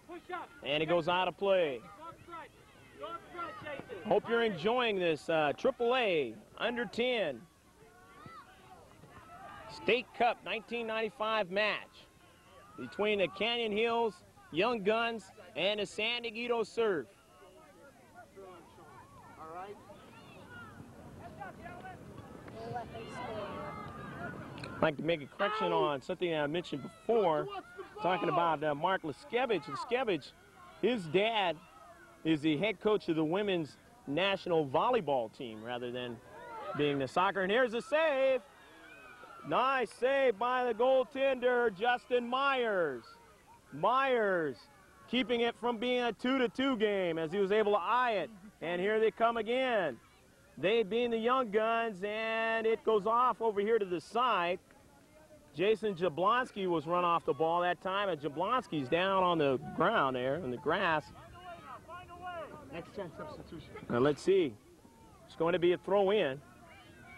Push up. and it goes out of play. Go up front. Go up front, Jason. Hope you're enjoying this AAA under 10 State Cup 1995 match between the Canyon Hills Young Guns and the San Dieguito Surf. All right? I'd like to make a correction on something I mentioned before, talking about Mark Leskevich. Leskevich, his dad is the head coach of the women's national volleyball team rather than being the soccer. And here's a save. Nice save by the goaltender, Justin Myers. Myers keeping it from being a 2-2 game as he was able to eye it. And here they come again. They being the Young Guns, and it goes off over here to the side. Jason Jablonski was run off the ball that time, and Jablonski's down on the ground there in the grass. Next chance substitution. Now let's see. It's going to be a throw in.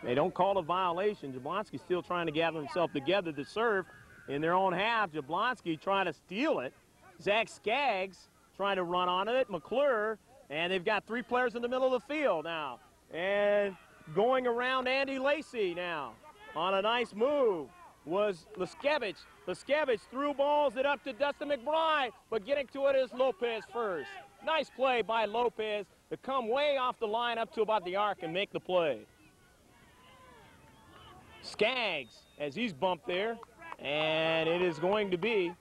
They don't call a violation. Jablonski's still trying to gather himself together to serve in their own half. Jablonski trying to steal it. Zach Skaggs trying to run on it. McClure, and they've got three players in the middle of the field now. And going around Andy Lacey now on a nice move was Leskevich. Leskevich threw balls it up to Dustin McBride, but getting to it is Lopez first. Nice play by Lopez to come way off the line up to about the arc and make the play. Skaggs, as he's bumped there, and it is going to be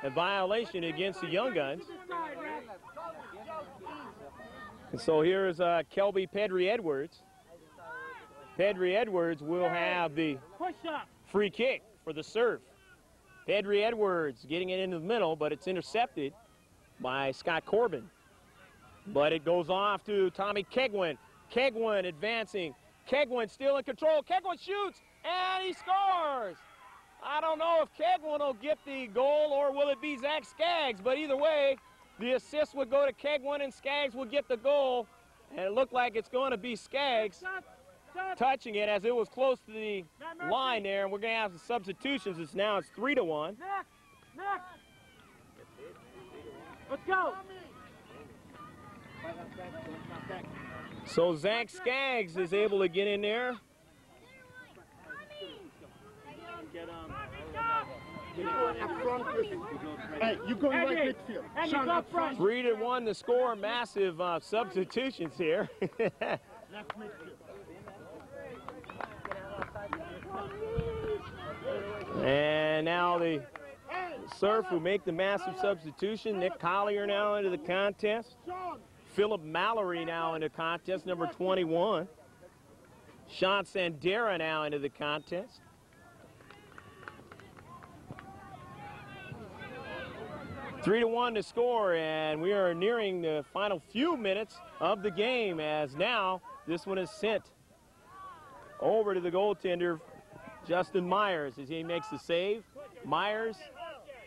a violation against the Young Guns. And so here's Kelby Pedri-Edwards. Pedri-Edwards will have the free kick for the Surf. Pedri-Edwards getting it into the middle, but it's intercepted by Scott Corbin. But it goes off to Tommy Kegwin. Kegwin advancing. Kegwin still in control. Kegwin shoots, and he scores. I don't know if Kegwin will get the goal or will it be Zach Skaggs, but either way, the assist would go to Kegwin and Skaggs will get the goal. And it looked like it's going to be Skaggs touching it as it was close to the line there. And we're going to have some substitutions. It's 3-1. Let's go. So Zach Skaggs is able to get in there. Hey, you going right midfield. Sean, up front. 3-1 the score. Massive substitutions here. Left midfield. And now the Surf will make the massive substitution. Nick Collier now into the contest. Philip Mallory now into the contest, number 21. Sean Sandera now into the contest. Three to 1 to score, and we are nearing the final few minutes of the game as now this one is sent over to the goaltender, Justin Myers, as he makes the save. Myers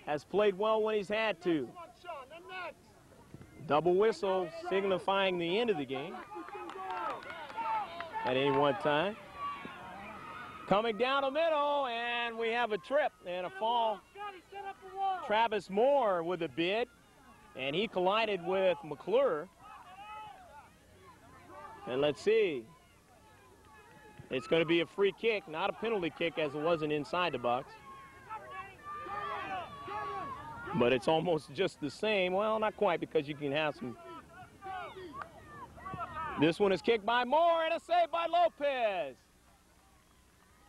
has played well when he's had to. Double whistle signifying the end of the game at any one time. Coming down the middle, and we have a trip and a fall. Travis Moore with a bid, and he collided with McClure. And let's see. It's going to be a free kick, not a penalty kick as it wasn't inside the box. But it's almost just the same. Well, not quite, because you can have some. This one is kicked by Moore and a save by Lopez.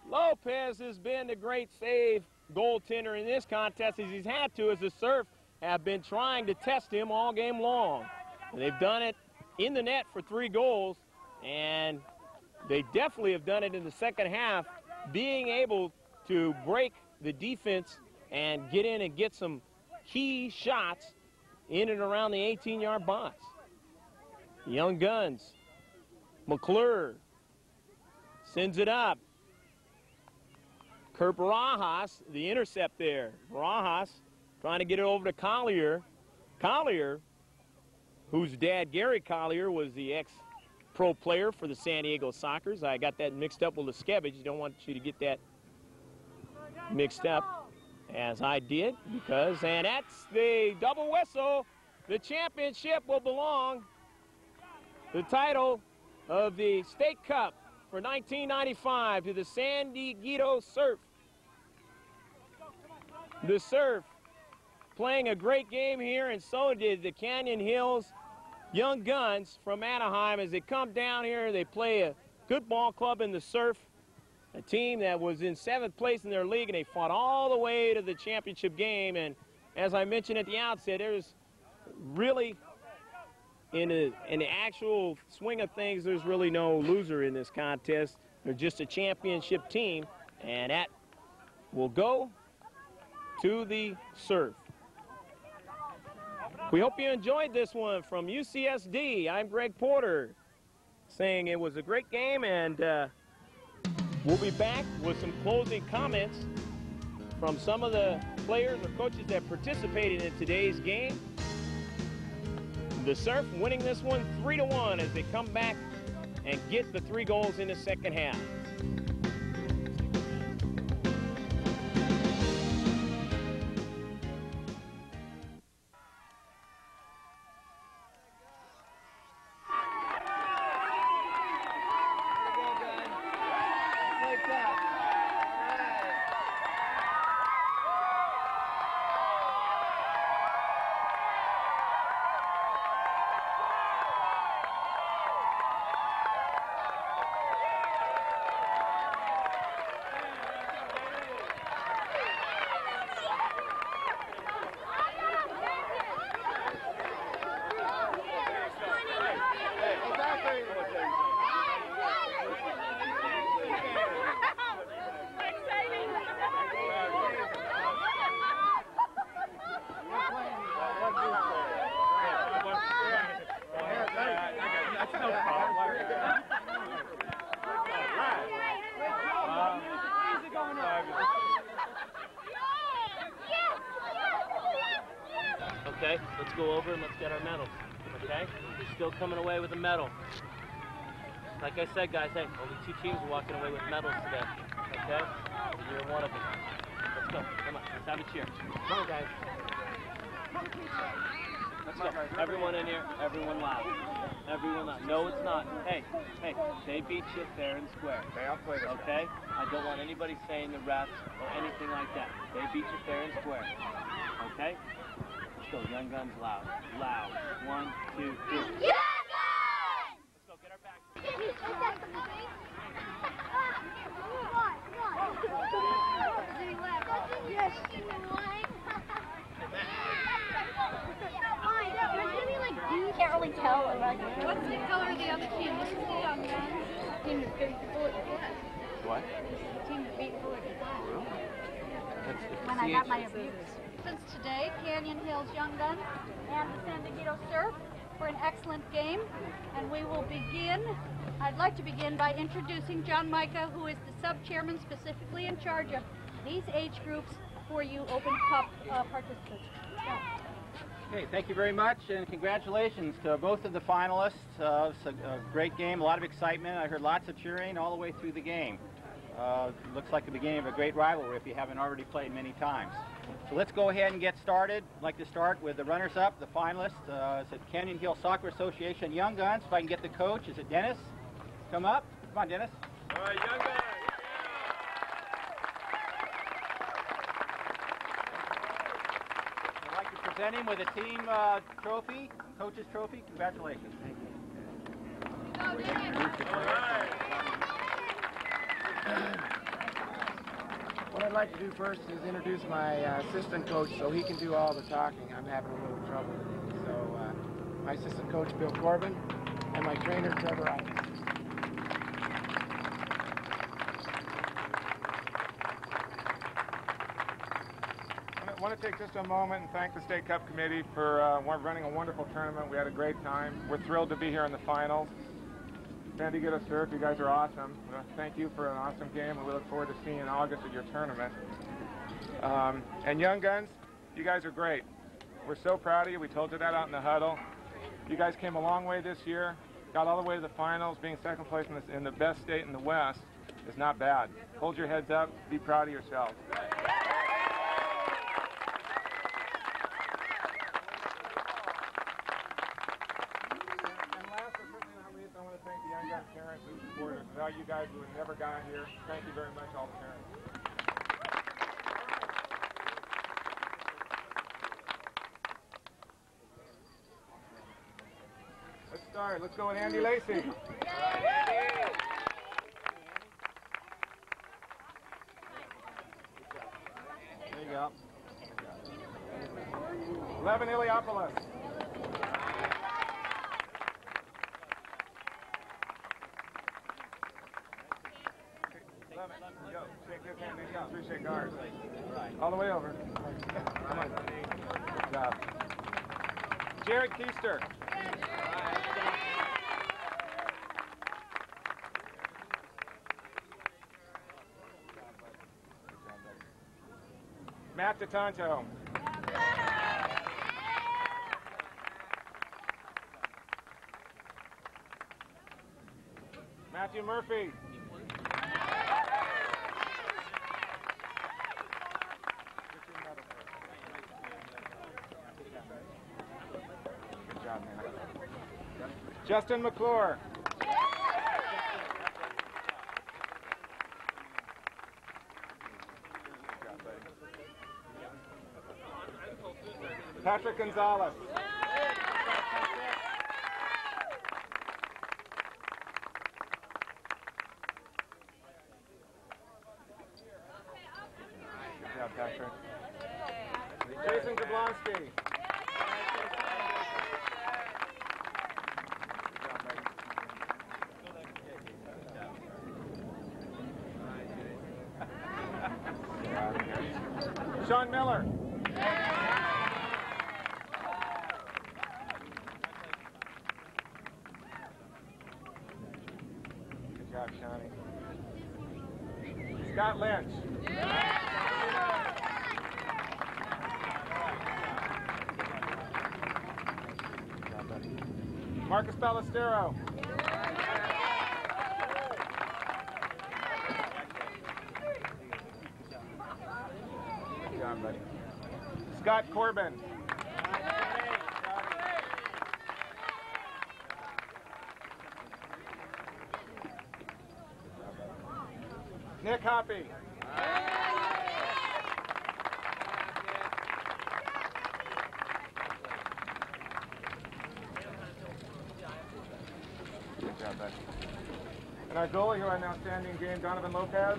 Lopez has been the great save goaltender in this contest as he's had to, as the Surf have been trying to test him all game long. And they've done it in the net for 3 goals, and they definitely have done it in the second half, being able to break the defense and get in and get some key shots in and around the 18-yard box. Young Guns McClure sends it up. Kurt Barajas, the intercept there. Barajas trying to get it over to Collier. Collier, whose dad, Gary Collier, was the ex-pro player for the San Diego Sockers. I got that mixed up with Leskevich. Don't want you to get that mixed up, as I did, because, and that's the double whistle. The championship will belong, the title of the State Cup for 1995, to the San Dieguito Surf. The Surf playing a great game here, and so did the Canyon Hills Young Guns from Anaheim. As they come down here, they play a good ball club in the Surf, a team that was in 7th place in their league, and they fought all the way to the championship game. And as I mentioned at the outset, there's really, in the actual swing of things, there's really no loser in this contest. They're just a championship team, and that will go to the Surf. We hope you enjoyed this one from UCSD. I'm Greg Porter, saying it was a great game, and we'll be back with some closing comments from some of the players or coaches that participated in today's game. The Surf winning this one 3-1 as they come back and get the 3 goals in the second half. Okay, let's go over and let's get our medals. Okay, we're still coming away with a medal. Like I said, guys, hey, only 2 teams are walking away with medals today. Okay, you're one of them. Let's go. Come on, let's have a cheer. Come on, guys. Let's go. Everyone in here, everyone loud. Everyone loud. No, it's not. Hey, they beat you fair and square. Okay? I don't want anybody saying the refs or anything like that. They beat you fair and square. Okay? Let's go. Young Guns loud. Loud. 1, 2, 3. Young Guns! Let's go. Get our back. Yes. You can't really tell. What's the color of the other team? This is the Young Guns. Team that beat Fort Flat. What? The team that beat Fort Flat. When I got my abuse. Since today, Canyon Hills Young Guns and the San Dieguito Surf for an excellent game. And we will begin, I'd like to begin by introducing John Micah, who is the sub-chairman specifically in charge of these age groups for you Open Cup participants. Yeah. Okay, thank you very much, and congratulations to both of the finalists. It's a great game, a lot of excitement. I heard lots of cheering all the way through the game. Looks like the beginning of a great rivalry if you haven't already played many times. So let's go ahead and get started. I'd like to start with the runners-up, the finalists. It's at Canyon Hill Soccer Association Young Guns. If I can get the coach, is it Dennis? Come up. Come on, Dennis. All right, Young Guns. I'd like to present him with a team trophy, coach's trophy. Congratulations. Thank you. All right. What I'd like to do first is introduce my assistant coach so he can do all the talking. I'm having a little trouble. So my assistant coach, Bill Corbin, and my trainer, Trevor Ives. I want to take just a moment and thank the State Cup Committee for running a wonderful tournament. We had a great time. We're thrilled to be here in the finals. San Diego Surf, you guys are awesome. Thank you for an awesome game, and we look forward to seeing you in August at your tournament. And Young Guns, you guys are great. We're so proud of you. We told you that out in the huddle. You guys came a long way this year, got all the way to the finals. Being second place in the best state in the West is not bad. Hold your heads up. Be proud of yourselves. Parents and supporters. Without you guys, we would have never got here. Thank you very much, all the parents. Let's start. Let's go with Andy Lacey. There you go. 11, Iliopoulos. Go. Shake his hand. There you go. 3 shake ours. All the way over. Come on. Good job. Jared Keister. Matt DeTanto. Matthew Murphy. Good job, man. Justin McClure. Patrick Gonzalez. Good job, Patrick. Jason Jablonski. Sean Miller. Good job, Shawnee. Scott Lynch. Marcus Ballestero. Good job, buddy. Scott Corbin. Nick Hoppy. Good job, buddy. And our goalie, who had an outstanding game, Donovan Lopez.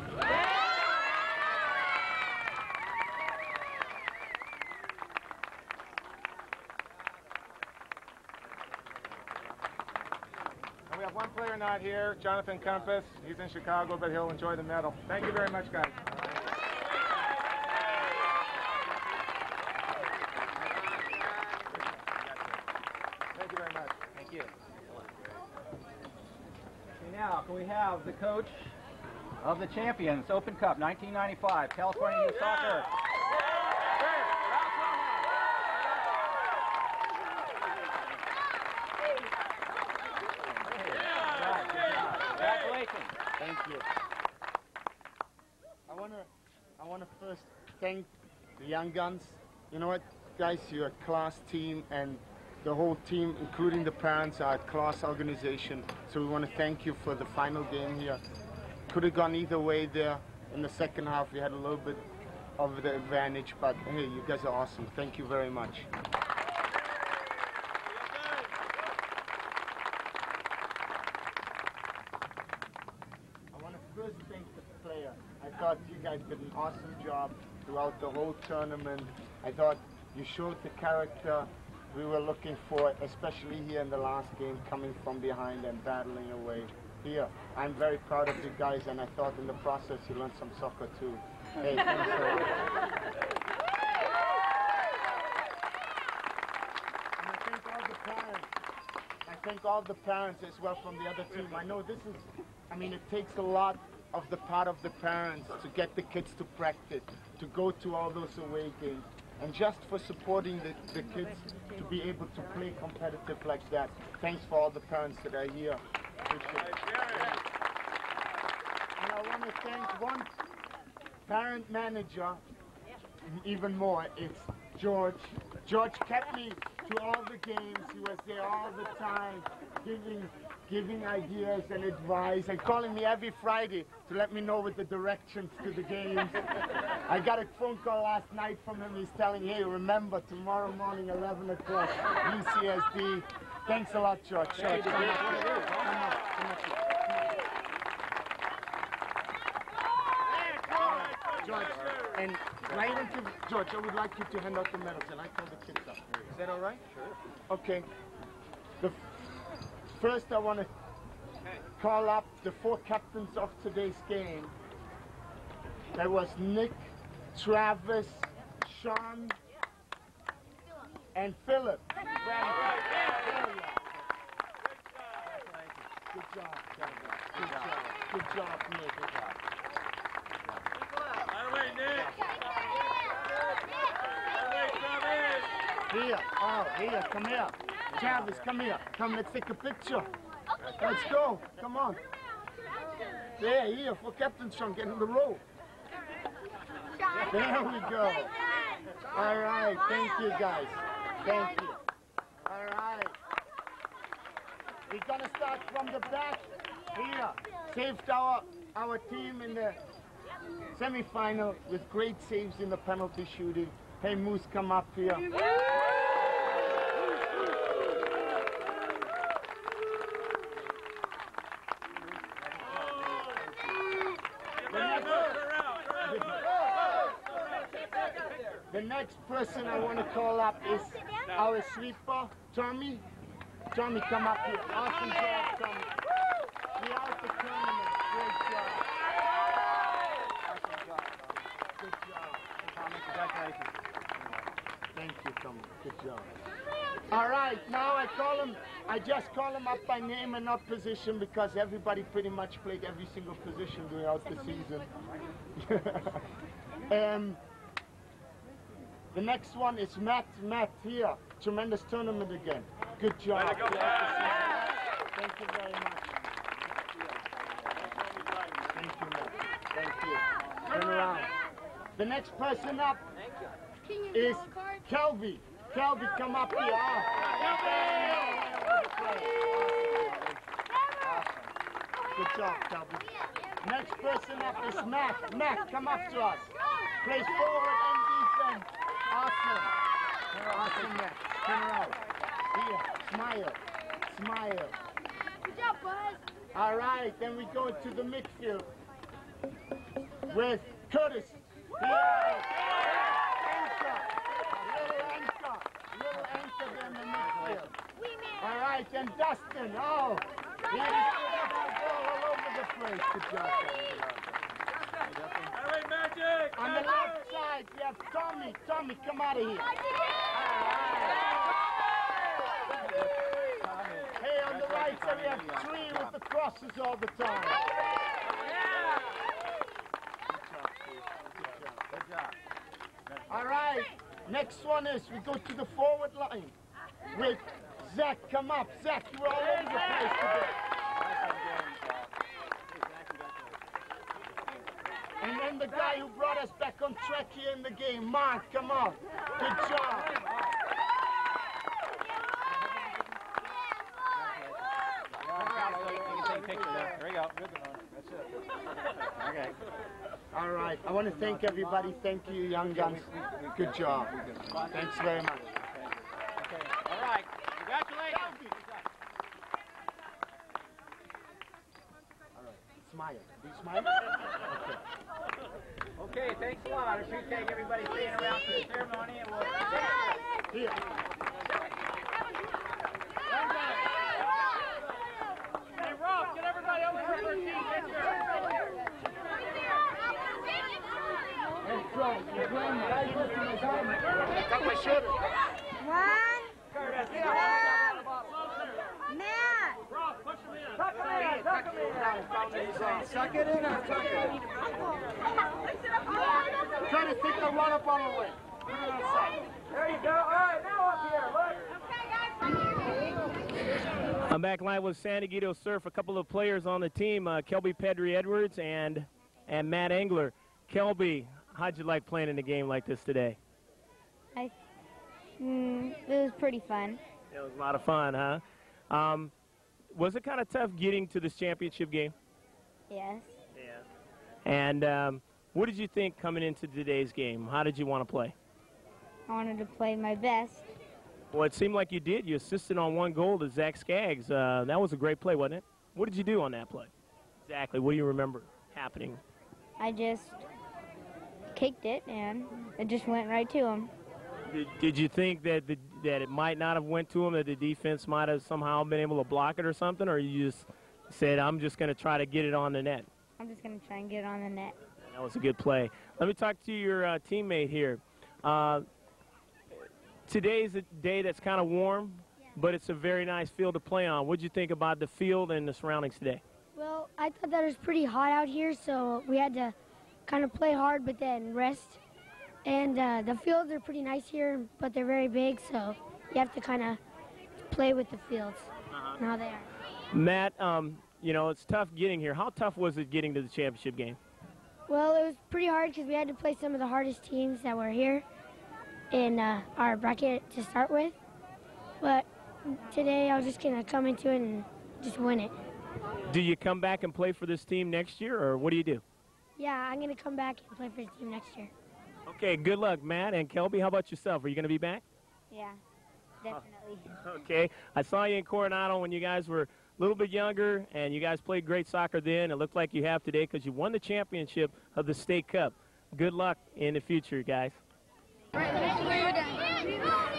And we have one player not here, Jonathan Compass. He's in Chicago, but he'll enjoy the medal. Thank you very much, guys. Thank you very much. Thank you. Okay, now, can we have the coach of the champions, Open Cup 1995, California Youth Soccer. Congratulations. Thank you. I wanna first thank the Young Guns. You know what, guys, you're a class team, and the whole team, including the parents, are a class organization. So we want to thank you for the final game here. Could have gone either way there. In the second half, we had a little bit of the advantage, but hey, you guys are awesome. Thank you very much. I want to first thank the player. I thought you guys did an awesome job throughout the whole tournament. I thought you showed the character we were looking for, especially here in the last game, coming from behind and battling away. Here, I'm very proud of you guys, and I thought in the process you learned some soccer too. Hey, thanks a lot. And I thank all the parents. I thank all the parents as well from the other team. I know this is, I mean, it takes a lot of the part of the parents to get the kids to practice, to go to all those away games, and just for supporting the kids to be able to play competitive like that. Thanks for all the parents that are here. Appreciate it. And I want to thank one parent manager even more. It's George. George kept me to all the games. He was there all the time, giving ideas and advice, and calling me every Friday to let me know with the directions to the games. I got a phone call last night from him. He's telling, hey, remember, tomorrow morning, 11 o'clock, UCSD. Thanks a lot, George. George, come up. George, and right into George, I would like you to hand out the medals, and I call the kids up. Is that all right? Sure. Okay. First, I want to call up the 4 captains of today's game. That was Nick, Travis, Sean, and Philip. Good job, Travis. Good job, Nick. Good job. Here, come here. Travis, come here. Come, let's take a picture. Let's go. Come on. There, here, for Captain Sean, get in the row. There we go. All right, thank you, guys. Thank you. All right. We're going to start from the back. Here, saved our team in the semi-final with great saves in the penalty shooting. Hey, Moose, come up here. The next person I want to call up is our sweeper, Tommy. Tommy, come up here. Awesome job, Tommy. We are at the tournament. Great job. Awesome job, Tommy. Good job. Tommy, congratulations. Thank you, Tommy. Good job. All right, now I just call them up by name and not position because everybody pretty much played every single position throughout the season. The next one is Matt. Matt, here. Tremendous tournament again. Good job. Thank you very much. Thank you, Matt. Thank you. Turn around. The next person up is Kelby. Kelby, come up here. Good job, Kelby. Next person up is Matt. Matt, come up to us. Plays forward and defense. Awesome. Awesome, Matt. Turn around. Here, smile. Smile. Good job, bud. All right, then we go to the midfield with Curtis. Little anchor there in the midfield. All right, then Dustin. Oh, he's all over the place. Good job. On the left side, we have Tommy. Tommy, come out of here. Hey, on the right side, we have Tree with the crosses all the time. Good job. All right, next one is we go to the forward line with Zach. Come up. Zach, you were all over the place today. And then the guy who brought us back on track here in the game, Mark, come on. Good job. There you go. That's it. Okay. All right. I want to thank everybody. Thank you, young guns. Good job. Thanks very much. Okay. All right. Congratulations. All right. Smile. Do you smile? Okay, thanks a lot. I appreciate everybody staying around for the ceremony, and we'll Here. Hey, Rob, get everybody over here for a team picture. Hey, Frank, you're playing right with me. Cut my shirt. 1, 2, Matt. Suck it in or tuck it in? Try to stick the run up on the way. Put it on side. There you go. All right, now up here. Look. I'm back live with San Dieguito Surf. A couple of players on the team, Kelby Pedri-Edwards and Matt Engler. Kelby, how'd you like playing in a game like this today? It was pretty fun. It was a lot of fun, huh? Was it kind of tough getting to this championship game? Yes. Yeah. And what did you think coming into today's game? How did you want to play? I wanted to play my best. Well, it seemed like you did. You assisted on one goal to Zach Skaggs. That was a great play, wasn't it? What did you do on that play? Exactly. What do you remember happening? I just kicked it, and it just went right to him. Did you think that that it might not have went to him, that the defense might have somehow been able to block it or something, or you just said, I'm just going to try to get it on the net? I'm just going to try and get it on the net. That was a good play. Let me talk to your teammate here. Today's a day that's kind of warm, but it's a very nice field to play on. What did you think about the field and the surroundings today? Well, I thought that it was pretty hot out here, so we had to kind of play hard but then rest. And the fields are pretty nice here, but they're very big, so you have to kind of play with the fields and how they are. Matt, you know, it's tough getting here. How tough was it getting to the championship game? Well, it was pretty hard because we had to play some of the hardest teams that were here in our bracket to start with. But today I was just going to come into it and just win it. Do you come back and play for this team next year, or what do you do? Yeah, I'm going to come back and play for the team next year. Okay, good luck, Matt. And Kelby, how about yourself? Are you going to be back? Yeah, definitely. Okay. I saw you in Coronado when you guys were a little bit younger, and you guys played great soccer then. It looked like you have today because you won the championship of the State Cup. Good luck in the future, guys.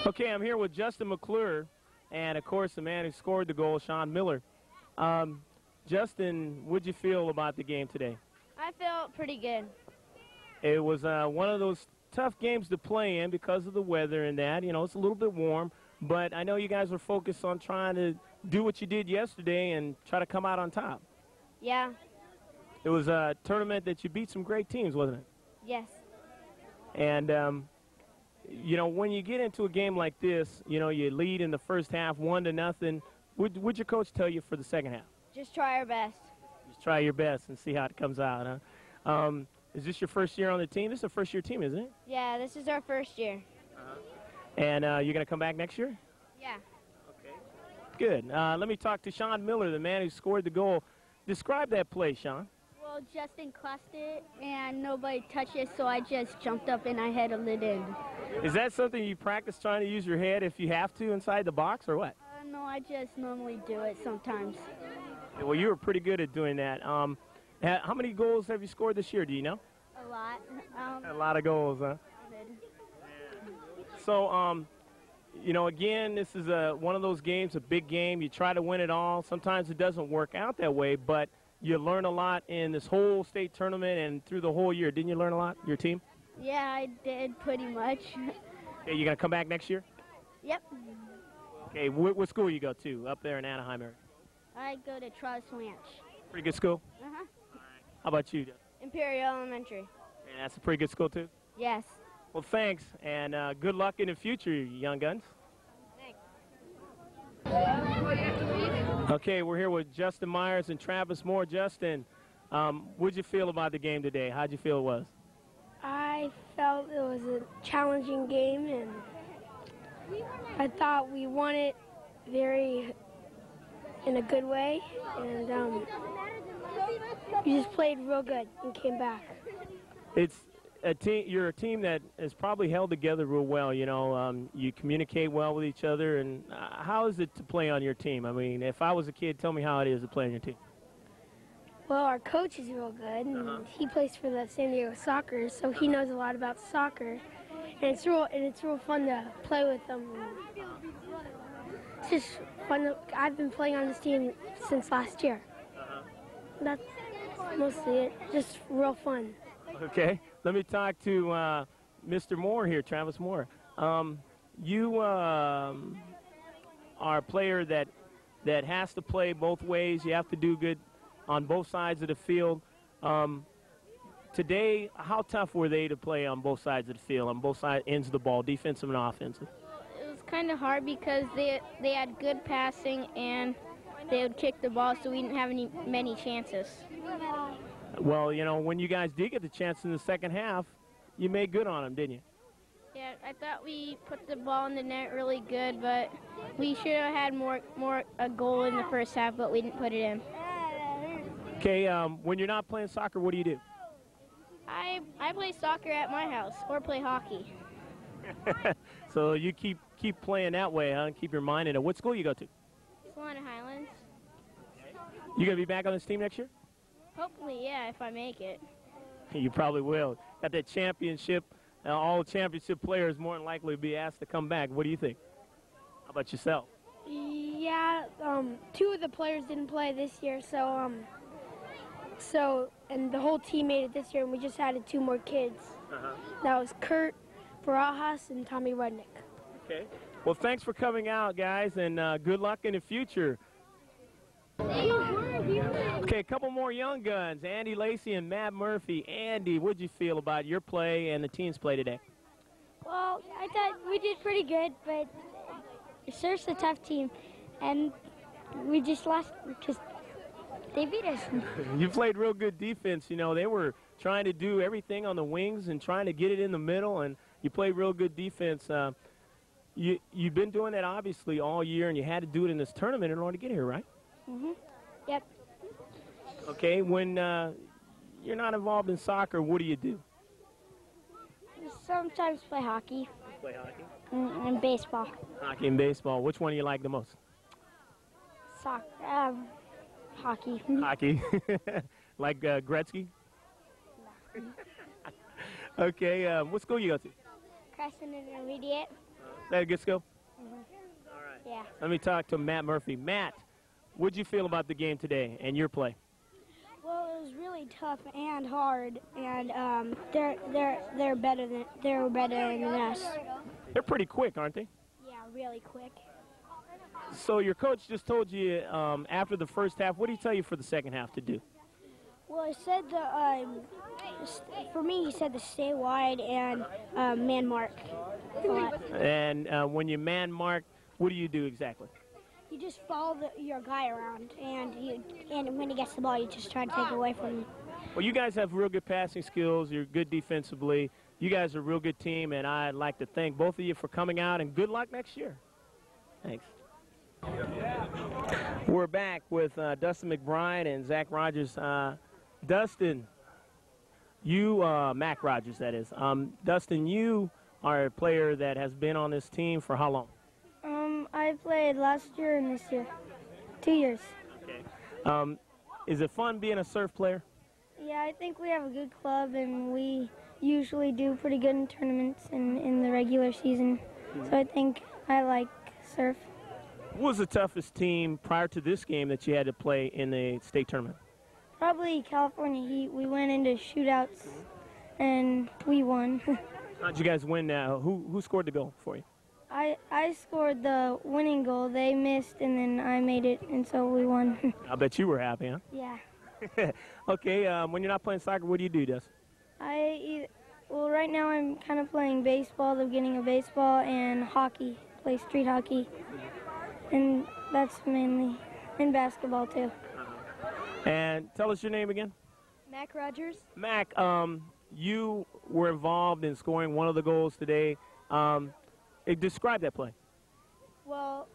Okay, I'm here with Justin McClure, and, of course, the man who scored the goal, Sean Miller. Justin, what'd you feel about the game today? I felt pretty good. It was one of those tough games to play in because of the weather and that. You know, it's a little bit warm, but I know you guys were focused on trying to do what you did yesterday and try to come out on top. Yeah. It was a tournament that you beat some great teams, wasn't it? Yes. And, you know, when you get into a game like this, you know, you lead in the first half 1-0. What'd your coach tell you for the second half? Just try our best. Just try your best and see how it comes out, huh? Is this your first year on the team? This is a first-year team, isn't it? Yeah, this is our first year. And you're going to come back next year? Yeah. Okay. Good. Let me talk to Sean Miller, the man who scored the goal. Describe that play, Sean. Well, Justin crossed it, and nobody touched it, so I just jumped up and I headed it in. Is that something you practice trying to use your head if you have to inside the box, or what? No, I just normally do it sometimes. Well, you were pretty good at doing that. How many goals have you scored this year, do you know? A lot. A lot of goals, huh? So, you know, again, this is one of those games, a big game. You try to win it all. Sometimes it doesn't work out that way, but you learn a lot in this whole state tournament and through the whole year. Didn't you learn a lot, your team? Yeah, I did pretty much. Okay, you going to come back next year? Yep. Okay, what school you go to up there in Anaheim area? I go to Trust Ranch. Pretty good school? Uh-huh. How about you, Jeff? Imperial Elementary. And that's a pretty good school, too? Yes. Well, thanks, and good luck in the future, young guns. Thanks. Okay, we're here with Justin Myers and Travis Moore. Justin, what'd you feel about the game today? How'd you feel it was? I felt it was a challenging game, and I thought we won it in a good way, and you just played real good and came back. It's a team. You're a team that is probably held together real well. You know, you communicate well with each other. And how is it to play on your team? I mean, if I was a kid, tell me how it is to play on your team. Well, our coach is real good, and he plays for the San Diego Soccer, so he knows a lot about soccer, and it's real fun to play with them. It's just fun. I've been playing on this team since last year. That's mostly it. Just real fun. Okay. Let me talk to Mr. Moore here, Travis Moore. You are a player that has to play both ways. You have to do good on both sides of the field. Today, how tough were they to play on both sides of the field, on both ends of the ball, defensive and offensive? It was kind of hard because they had good passing and they would kick the ball, so we didn't have many chances. Well, you know, when you guys did get the chance in the second half, you made good on them, didn't you? Yeah, I thought we put the ball in the net really good, but we should have had a goal in the first half, but we didn't put it in. Okay, when you're not playing soccer, what do you do? I play soccer at my house or play hockey. So you keep playing that way, huh? Keep your mind in it. What school you go to? Solana Highlands. You gonna be back on this team next year? Hopefully, yeah, if I make it. You probably will. Got that championship. All championship players more than likely be asked to come back. What do you think? How about yourself? Yeah, 2 of the players didn't play this year, and the whole team made it this year, and we just added 2 more kids. That was Kurt Barajas and Tommy Rudnick. Okay. Well, thanks for coming out, guys, and good luck in the future. Okay, a couple more young guns, Andy Lacey and Matt Murphy. Andy, what'd you feel about your play and the team's play today? Well, I thought we did pretty good, but Surf's a tough team, and we just lost because they beat us. You played real good defense. You know, they were trying to do everything on the wings and trying to get it in the middle, and you played real good defense. You've been doing that, obviously, all year, and you had to do it in this tournament in order to get here, right? Yep. Okay, when you're not involved in soccer, what do you do? Sometimes play hockey. Play hockey? And baseball. Hockey and baseball. Which one do you like the most? Soccer. Hockey. Hockey. Like Gretzky? Okay, what school you go to? Crescent Intermediate. Is that a good school? All right. Yeah. Let me talk to Matt Murphy. Matt, what'd you feel about the game today and your play? Well, it was really tough and hard, and they're better than us. They're pretty quick, aren't they? Yeah, really quick. So your coach just told you after the first half. What did he tell you for the second half to do? Well, he said for me, he said to stay wide and man mark. And when you man mark, what do you do exactly? You just follow your guy around, and when he gets the ball, you just try to take it away from him. Well, you guys have real good passing skills. You're good defensively. You guys are a real good team, and I'd like to thank both of you for coming out, and good luck next year. Thanks. We're back with Dustin McBride and Zach Rogers. Dustin, Mac Rogers, that is. Dustin, you are a player that has been on this team for how long? I played last year and this year. 2 years. Okay. Is it fun being a surf player? Yeah, I think we have a good club, and we usually do pretty good in tournaments and in the regular season. So I think I like surf. What was the toughest team prior to this game that you had to play in the state tournament? Probably California Heat. We went into shootouts, and we won. How'd you guys win now? Who scored the goal for you? I scored the winning goal. They missed, and then I made it, and so we won. I bet you were happy, huh? Yeah. Okay, when you're not playing soccer, what do you do, Dustin? Well, right now I'm kind of playing baseball, the beginning of baseball, and hockey. Play street hockey, and that's mainly in basketball too. And tell us your name again. Mac Rogers. Mac, you were involved in scoring one of the goals today. Describe that play. Well,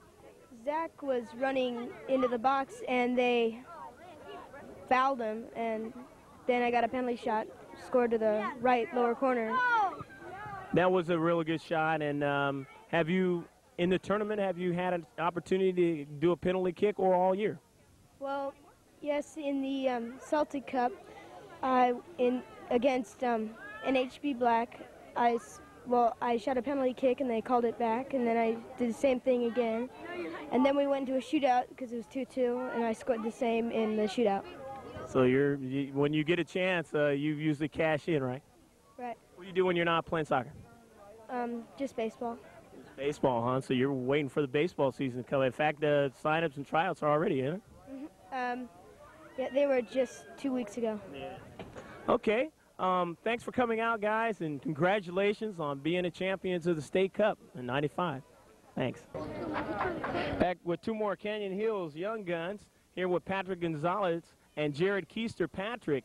Zach was running into the box, and they fouled him, and then I got a penalty shot, scored to the right lower corner. That was a really good shot. And have you, in the tournament, have you had an opportunity to do a penalty kick or all year? Well, yes, in the Celtic Cup, against NHB Black, I shot a penalty kick and they called it back, and then I did the same thing again. And then we went into a shootout because it was 2-2, and I scored the same in the shootout. So when you get a chance, you usually cash in, right? Right. What do you do when you're not playing soccer? Just baseball. Baseball, huh? So you're waiting for the baseball season to come. In fact, the sign-ups and tryouts are already in. Yeah, they were just 2 weeks ago. Yeah. Okay. Thanks for coming out, guys, and congratulations on being the champions of the State Cup in '95. Thanks. Back with two more Canyon Hills Young Guns, here with Patrick Gonzalez and Jared Keister. Patrick,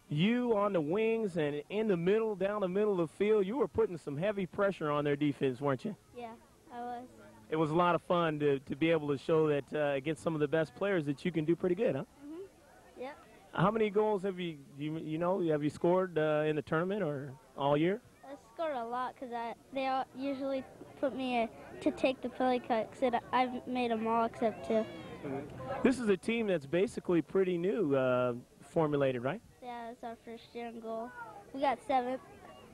you on the wings and in the middle, down the middle of the field, you were putting some heavy pressure on their defense, weren't you? Yeah, I was. It was a lot of fun to be able to show that against some of the best players that you can do pretty good, huh? Yep. How many goals have you scored in the tournament or all year? I scored a lot because they all usually put me to take the penalty cut because I've made them all except 2. This is a team that's basically pretty new formulated, right? Yeah, that's our first year in goal. We got 7th,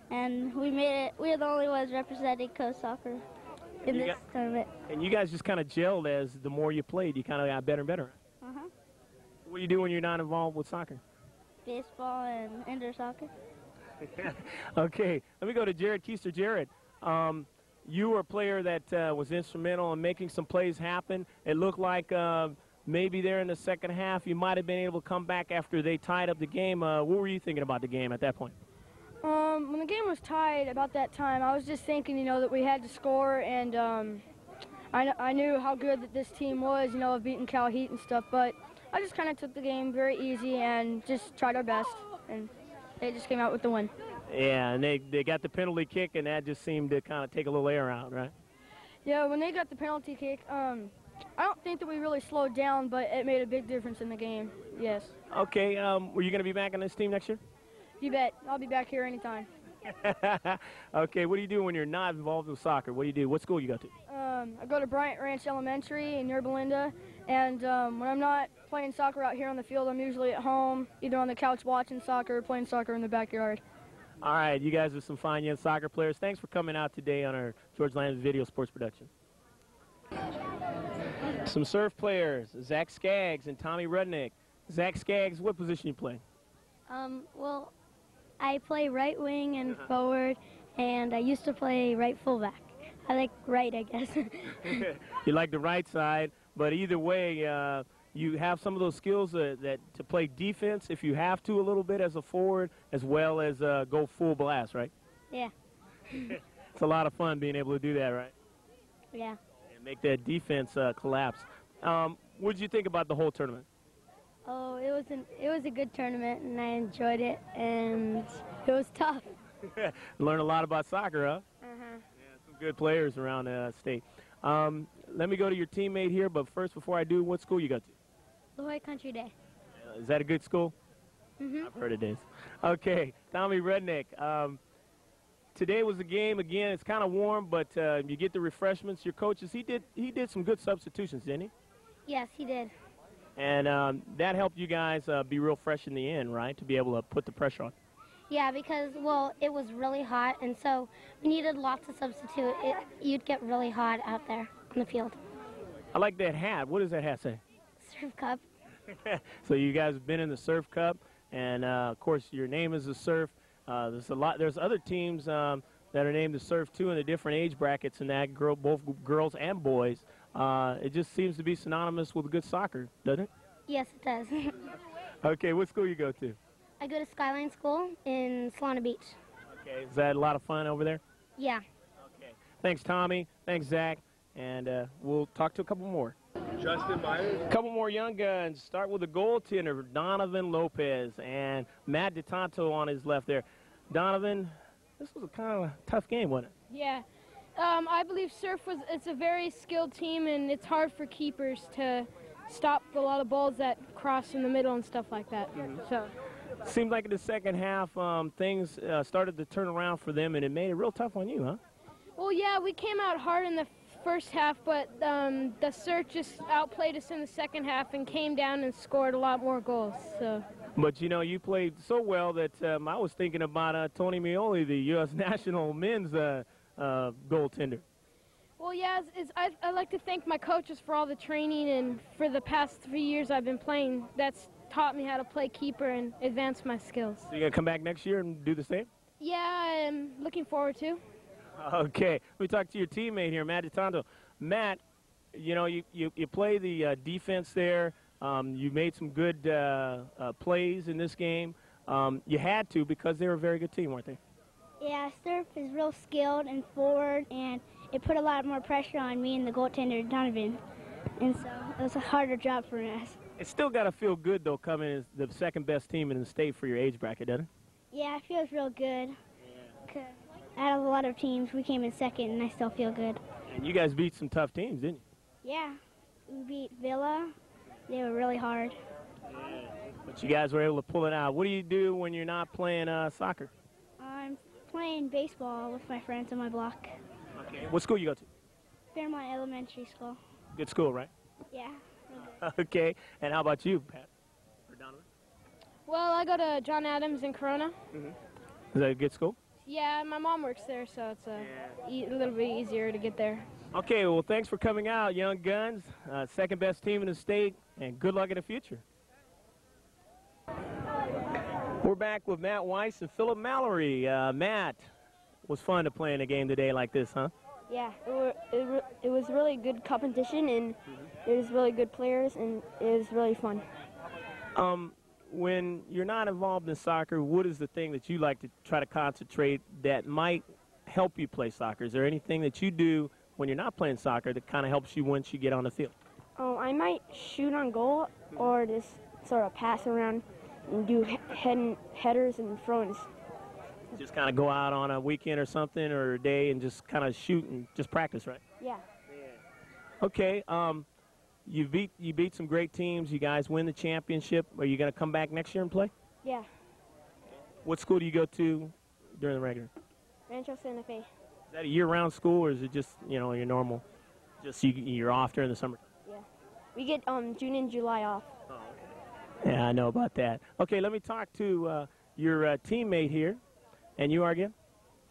and we made it. We were the only ones representing coast soccer in this tournament. And you guys just kind of gelled as the more you played, you kind of got better and better. What do you do when you're not involved with soccer? Baseball and indoor soccer. Okay, let me go to Jared Keister. Jared, you were a player that was instrumental in making some plays happen. It looked like maybe there in the second half you might have been able to come back after they tied up the game. What were you thinking about the game at that point? When the game was tied about that time, I was just thinking, that we had to score, and I knew how good that this team was, of beating Cal Heat and stuff, but I just kind of took the game very easy and just tried our best, and they just came out with the win. Yeah, and they got the penalty kick, and that just seemed to kind of take a little air out, right? Yeah, when they got the penalty kick, I don't think that we really slowed down, but it made a big difference in the game, yes. Okay, were you going to be back on this team next year? You bet. I'll be back here anytime. Okay, what do you do when you're not involved with soccer? What do you do? What school you go to? I go to Bryant Ranch Elementary in Yorba Linda, and when I'm not playing soccer out here on the field, I'm usually at home, either on the couch watching soccer or playing soccer in the backyard. All right, you guys are some fine young soccer players. Thanks for coming out today on our George Landis Video Sports Production. Some surf players, Zach Skaggs and Tommy Rudnick. Zach Skaggs, what position you play? Well, I play right wing and forward, and I used to play right fullback. I like right, I guess. You like the right side, but either way, you have some of those skills that to play defense if you have to a little bit as a forward, as well as go full blast, right? Yeah. It's a lot of fun being able to do that, right? Yeah. And make that defense collapse. What did you think about the whole tournament? Oh, it was a good tournament, and I enjoyed it, and it was tough. Learn a lot about soccer, huh? Uh-huh. Yeah, some good players around the state. Let me go to your teammate here, but first, before I do, what school you go to? La Jolla Country Day. Is that a good school? Mm-hmm. I've heard it is. Okay, Tommy Rudnick. Today was the game. Again, it's kind of warm, but you get the refreshments. Your coaches, he did some good substitutions, didn't he? Yes, he did. And that helped you guys be real fresh in the end, right, to be able to put the pressure on? Yeah, because, well, it was really hot, and so we needed lots of substitute. You'd get really hot out there on the field. I like that hat. What does that hat say? Surf Cup. So you guys have been in the Surf Cup, and, of course, your name is the Surf. There's other teams that are named the Surf, too, in the different age brackets, and that both girls and boys. It just seems to be synonymous with good soccer, doesn't it? Yes, it does. Okay, what school you go to? I go to Skyline School in Solana Beach. Okay, is that a lot of fun over there? Yeah. Okay. Thanks, Tommy. Thanks, Zach. And we'll talk to a couple more. Justin Myers. A couple more young guns. Start with the goaltender, Donovan Lopez, and Matt DeTanto on his left there. Donovan, this was a kind of tough game, wasn't it? Yeah. I believe it's a very skilled team, and it's hard for keepers to stop a lot of balls that cross in the middle and stuff like that. So. Seemed like in the second half, things started to turn around for them, and it made it real tough on you, huh? Well, yeah, we came out hard in the first half, but the Surf just outplayed us in the second half and came down and scored a lot more goals. So. But, you know, you played so well that I was thinking about Tony Meoli, the U.S. national men's goaltender. Well, yeah, I'd like to thank my coaches for all the training, and for the past 3 years I've been playing, that's taught me how to play keeper and advance my skills. So you going to come back next year and do the same? Yeah, I'm looking forward to. Okay. Let me talk to your teammate here, Matt DeTanto. Matt, you know, you play the defense there. You made some good plays in this game. You had to because they were a very good team, weren't they? Yeah, Surf is real skilled and forward, and it put a lot more pressure on me and the goaltender, Donovan. And so it was a harder job for us. It's still got to feel good, though, coming as the second-best team in the state for your age bracket, doesn't it? Yeah, it feels real good. Cause out of a lot of teams, we came in second, and I still feel good. And you guys beat some tough teams, didn't you? Yeah, we beat Villa. They were really hard. But you guys were able to pull it out. What do you do when you're not playing soccer? I'm playing baseball with my friends on my block. Okay. What school you go to? Fairmont Elementary School. Good school, right? Yeah. Okay. And how about you, Pat? Or Donovan? Well, I go to John Adams in Corona. Is that a good school? Yeah, my mom works there, so it's a little bit easier to get there. Okay, well, thanks for coming out, Young Guns. Second best team in the state, and good luck in the future. We're back with Matt Weiss and Philip Mallory. Matt, it was fun to play in a game today like this, huh? Yeah, it was really good competition, and it was really good players, and it was really fun. When you're not involved in soccer, what is the thing that you like to try to concentrate that might help you play soccer? Is there anything that you do when you're not playing soccer that kind of helps you once you get on the field? I might shoot on goal or just sort of pass around and do headers and throw-ins. Just kind of go out on a weekend or something or a day and just kind of shoot and just practice, right? Yeah. Okay. You beat some great teams. You guys win the championship. Are you going to come back next year and play? Yeah. What school do you go to during the regular? Rancho Santa Fe. Is that a year-round school, or is it just, you know, your normal, just you're off during the summer? Yeah. We get June and July off. Oh, okay. Yeah, I know about that. Okay, let me talk to your teammate here. And you are again?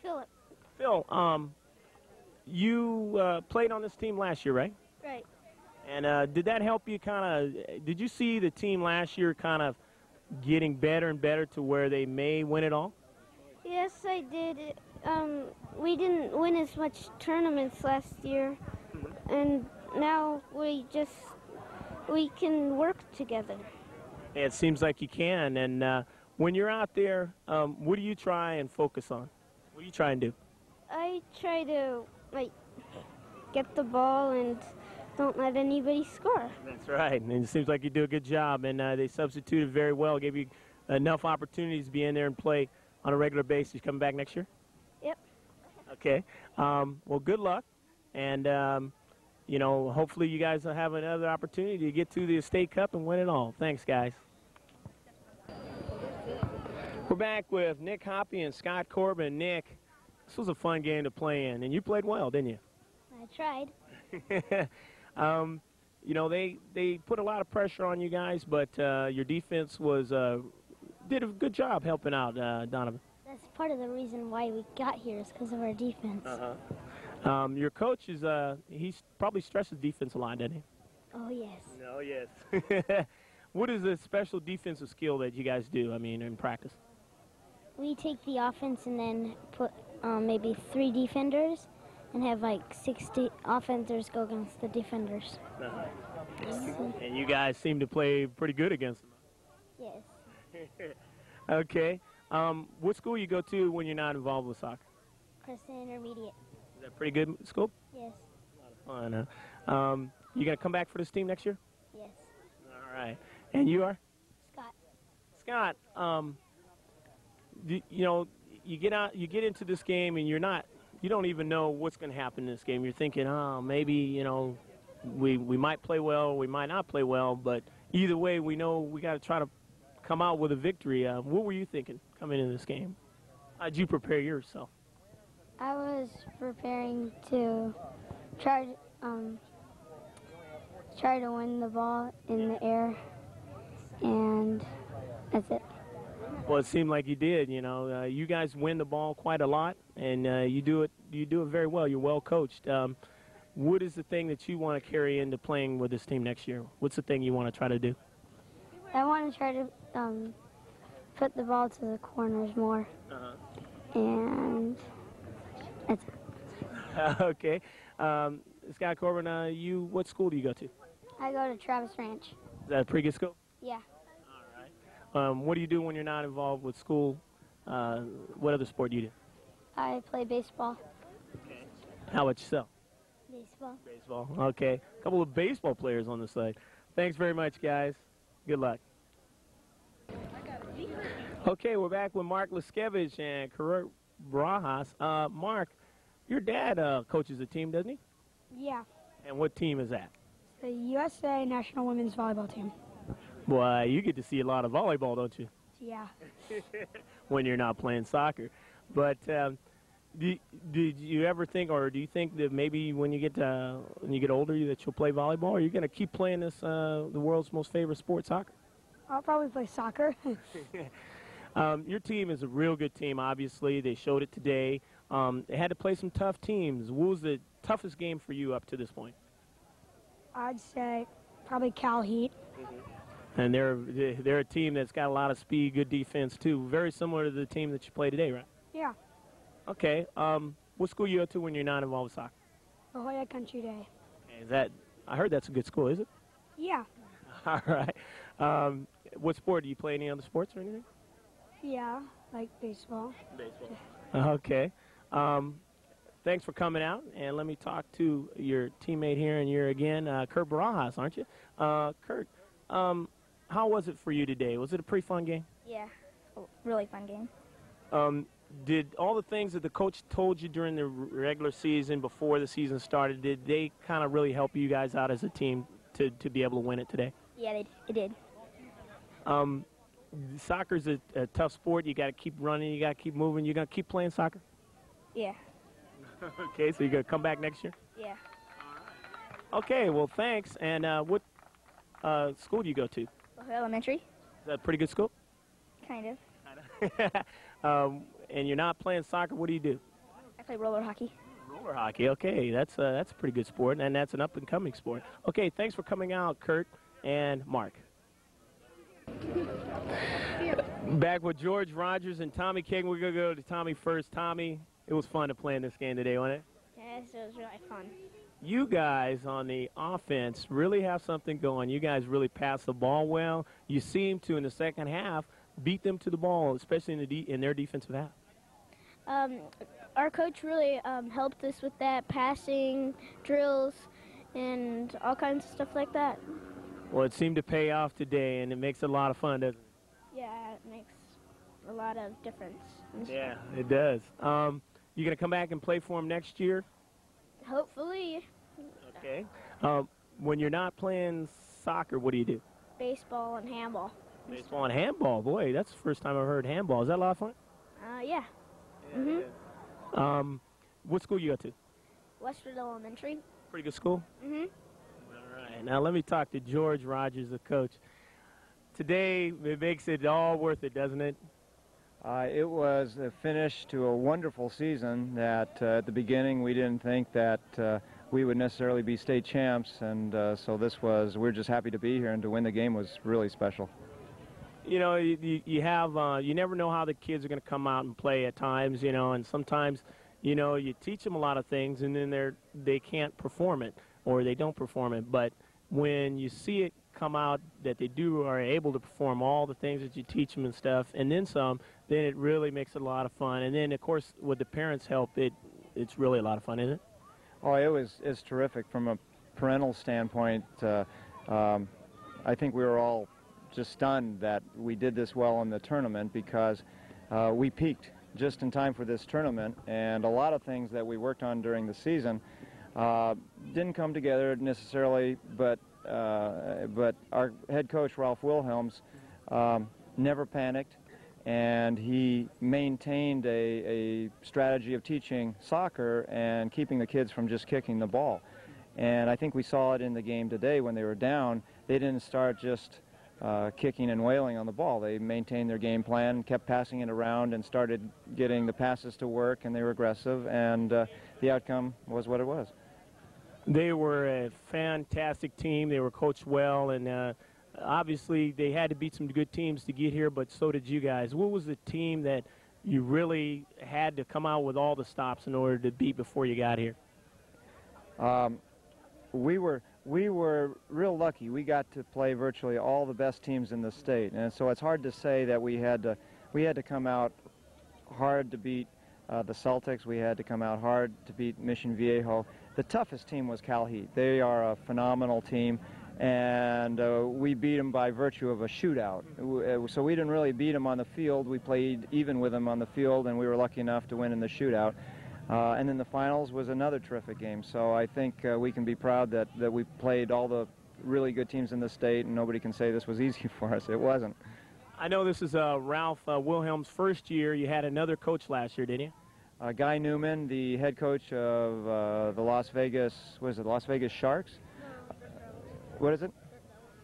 Philip. Phil, you played on this team last year, right? Right. And did that help you kind of, did you see the team last year kind of getting better and better to where they may win it all? Yes, I did. We didn't win as much tournaments last year, and now we can work together. It seems like you can. And when you're out there, what do you try and focus on? What do you try and do? I try to, get the ball and don't let anybody score. That's right. And it seems like you do a good job. And they substituted very well, gave you enough opportunities to be in there and play on a regular basis. Coming back next year? Yep. Okay. Well, good luck. And, you know, hopefully you guys will have another opportunity to get to the State Cup and win it all. Thanks, guys. We're back with Nick Hoppy and Scott Corbin. Nick, this was a fun game to play in, and you played well, didn't you? I tried. You know, they put a lot of pressure on you guys, but your defense did a good job helping out Donovan. That's part of the reason why we got here is because of our defense. Your coach is he probably stresses defense a lot, doesn't he? Oh, yes. Oh, yes. What is a special defensive skill that you guys do, I mean, in practice? We take the offense and then put maybe 3 defenders and have 60 offenders go against the defenders. And you guys seem to play pretty good against them. Yes. Okay. What school you go to when you're not involved with soccer? Crescent Intermediate. Is that a pretty good school? Yes. A lot of fun, huh? You going to come back for this team next year? Yes. All right. And you are? Scott. Scott, you know, you get into this game and you don't even know what's going to happen in this game. You're thinking, oh, maybe, you know, we might play well, we might not play well, but either way, we know we got to try to come out with a victory. What were you thinking coming into this game? How'd you prepare yourself? I was preparing to try to win the ball in the air, and that's it. Well, it seemed like you did. You know, you guys win the ball quite a lot, and you do it very well. You're well coached. What is the thing that you want to carry into playing with this team next year? What's the thing you want to try to do? I want to try to put the ball to the corners more, and that's it. Okay. Scott Corbin, what school do you go to? I go to Travis Ranch. Is that a pretty good school? Yeah. What do you do when you're not involved with school? What other sport do you do? I play baseball. How about yourself? Baseball. Baseball. Okay. A couple of baseball players on the side. Thanks very much, guys. Good luck. Okay, we're back with Mark Leskevich and Kurt Barajas. Mark, your dad coaches a team, doesn't he? Yeah, And what team is that? the USA National Women's Volleyball Team. Boy, you get to see a lot of volleyball, don't you? Yeah. When you're not playing soccer. But did you ever think, or do you think that maybe when you get older that you'll play volleyball, or are you going to keep playing this the world's most favorite sport, soccer? I'll probably play soccer. Your team is a real good team, obviously. They showed it today. They had to play some tough teams. What was the toughest game for you up to this point? I'd say probably Cal Heat. And they're a team that's got a lot of speed, good defense, too. Very similar to the team that you play today, right? Yeah. Okay. What school you go to when you're not involved with soccer? La Jolla Country Day. I heard that's a good school, is it? Yeah. All right. What sport? Do you play any other sports or anything? Yeah, like baseball. Baseball. Okay. Thanks for coming out, and let me talk to your teammate here, and you're again Kurt Barajas, aren't you? Kurt, how was it for you today? Was it a pretty fun game? Yeah, really fun game. Did all the things that the coach told you during the regular season, before the season started, did they kind of really help you guys out as a team to be able to win it today? Yeah, it did. Soccer's a tough sport. You got to keep running. You got to keep moving. You're going to keep playing soccer? Yeah. Okay, so you're going to come back next year? Yeah. Okay, well, thanks. And what school do you go to? Elementary. Is that a pretty good school? Kind of. And you're not playing soccer. What do you do? I play roller hockey. Roller hockey. Okay, that's a pretty good sport, and that's an up-and-coming sport. Okay, thanks for coming out, Kurt and Mark. Back with George Rogers and Tommy King. We're going to go to Tommy first. Tommy, it was fun to play in this game today, wasn't it? Yes, it was really fun. You guys on the offense really have something going. You guys really pass the ball well. You seem to, in the second half, beat them to the ball, especially in their defensive half. Our coach really helped us with that, passing, drills, and all kinds of stuff like that. Well, it seemed to pay off today, and it makes it a lot of fun, doesn't it? Yeah, it makes a lot of difference. Yeah, it does. You going to come back and play for them next year? Hopefully. Okay. When you're not playing soccer, what do you do? Baseball and handball. Baseball and handball. Boy, that's the first time I've heard handball. Is that a lot of fun? Yeah. What school you go to? Westwood Elementary. Pretty good school? Mm-hmm. All right. Now let me talk to George Rogers, the coach. Today, it makes it all worth it, doesn't it? It was a finish to a wonderful season that at the beginning we didn't think that we would necessarily be state champs, and so we're just happy to be here, and to win the game was really special. You know, you never know how the kids are going to come out and play at times, you know, and sometimes, you know, you teach them a lot of things and then they can't perform it or they don't perform it. But when you see it come out that they are able to perform all the things that you teach them and stuff, and then some, then it really makes it a lot of fun. And then, of course, with the parents' help, it's really a lot of fun, isn't it? Oh, it's terrific from a parental standpoint. I think we were all just stunned that we did this well in the tournament because we peaked just in time for this tournament, and a lot of things that we worked on during the season didn't come together necessarily, but our head coach, Ralph Wilhelms, never panicked, and he maintained a strategy of teaching soccer and keeping the kids from just kicking the ball. And I think we saw it in the game today when they were down. They didn't start just kicking and wailing on the ball. They maintained their game plan, kept passing it around, and started getting the passes to work, and they were aggressive, and the outcome was what it was. They were a fantastic team. They were coached well, and obviously they had to beat some good teams to get here, but so did you guys. What was the team that you really had to come out with all the stops in order to beat before you got here? We we were real lucky. We got to play virtually all the best teams in the state, and so it's hard to say that we had to come out hard to beat the Celtics. We had to come out hard to beat Mission Viejo. The toughest team was Cal Heat. They are a phenomenal team, and we beat them by virtue of a shootout. So we didn't really beat them on the field. We played even with them on the field, and we were lucky enough to win in the shootout. And then the finals was another terrific game. So I think we can be proud that we played all the really good teams in the state, and nobody can say this was easy for us. It wasn't. I know this is Ralph Wilhelm's first year. You had another coach last year, didn't you? Guy Newman, the head coach of the Las Vegas Sharks? What is it?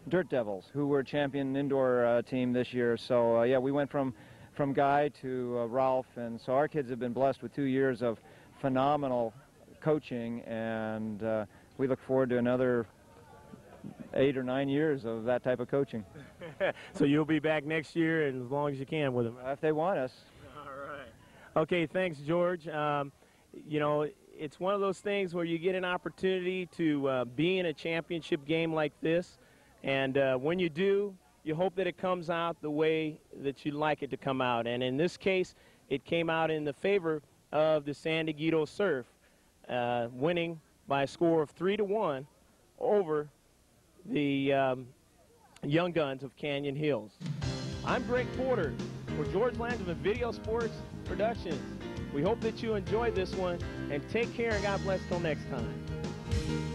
Dirt Devils, who were champion indoor team this year. So, yeah, we went from Guy to Ralph, and so our kids have been blessed with 2 years of phenomenal coaching, and we look forward to another 8 or 9 years of that type of coaching. So you'll be back next year and as long as you can with them. If they want us. All right. Okay, thanks, George. You know, it's one of those things where you get an opportunity to be in a championship game like this, and when you do, you hope that it comes out the way that you'd like it to come out. And in this case, it came out in the favor of the San Dieguito Surf, winning by a score of 3-1 over the Young Guns of Canyon Hills. I'm Greg Porter for George Landsman Video Sports Productions. We hope that you enjoyed this one, and take care and God bless till next time.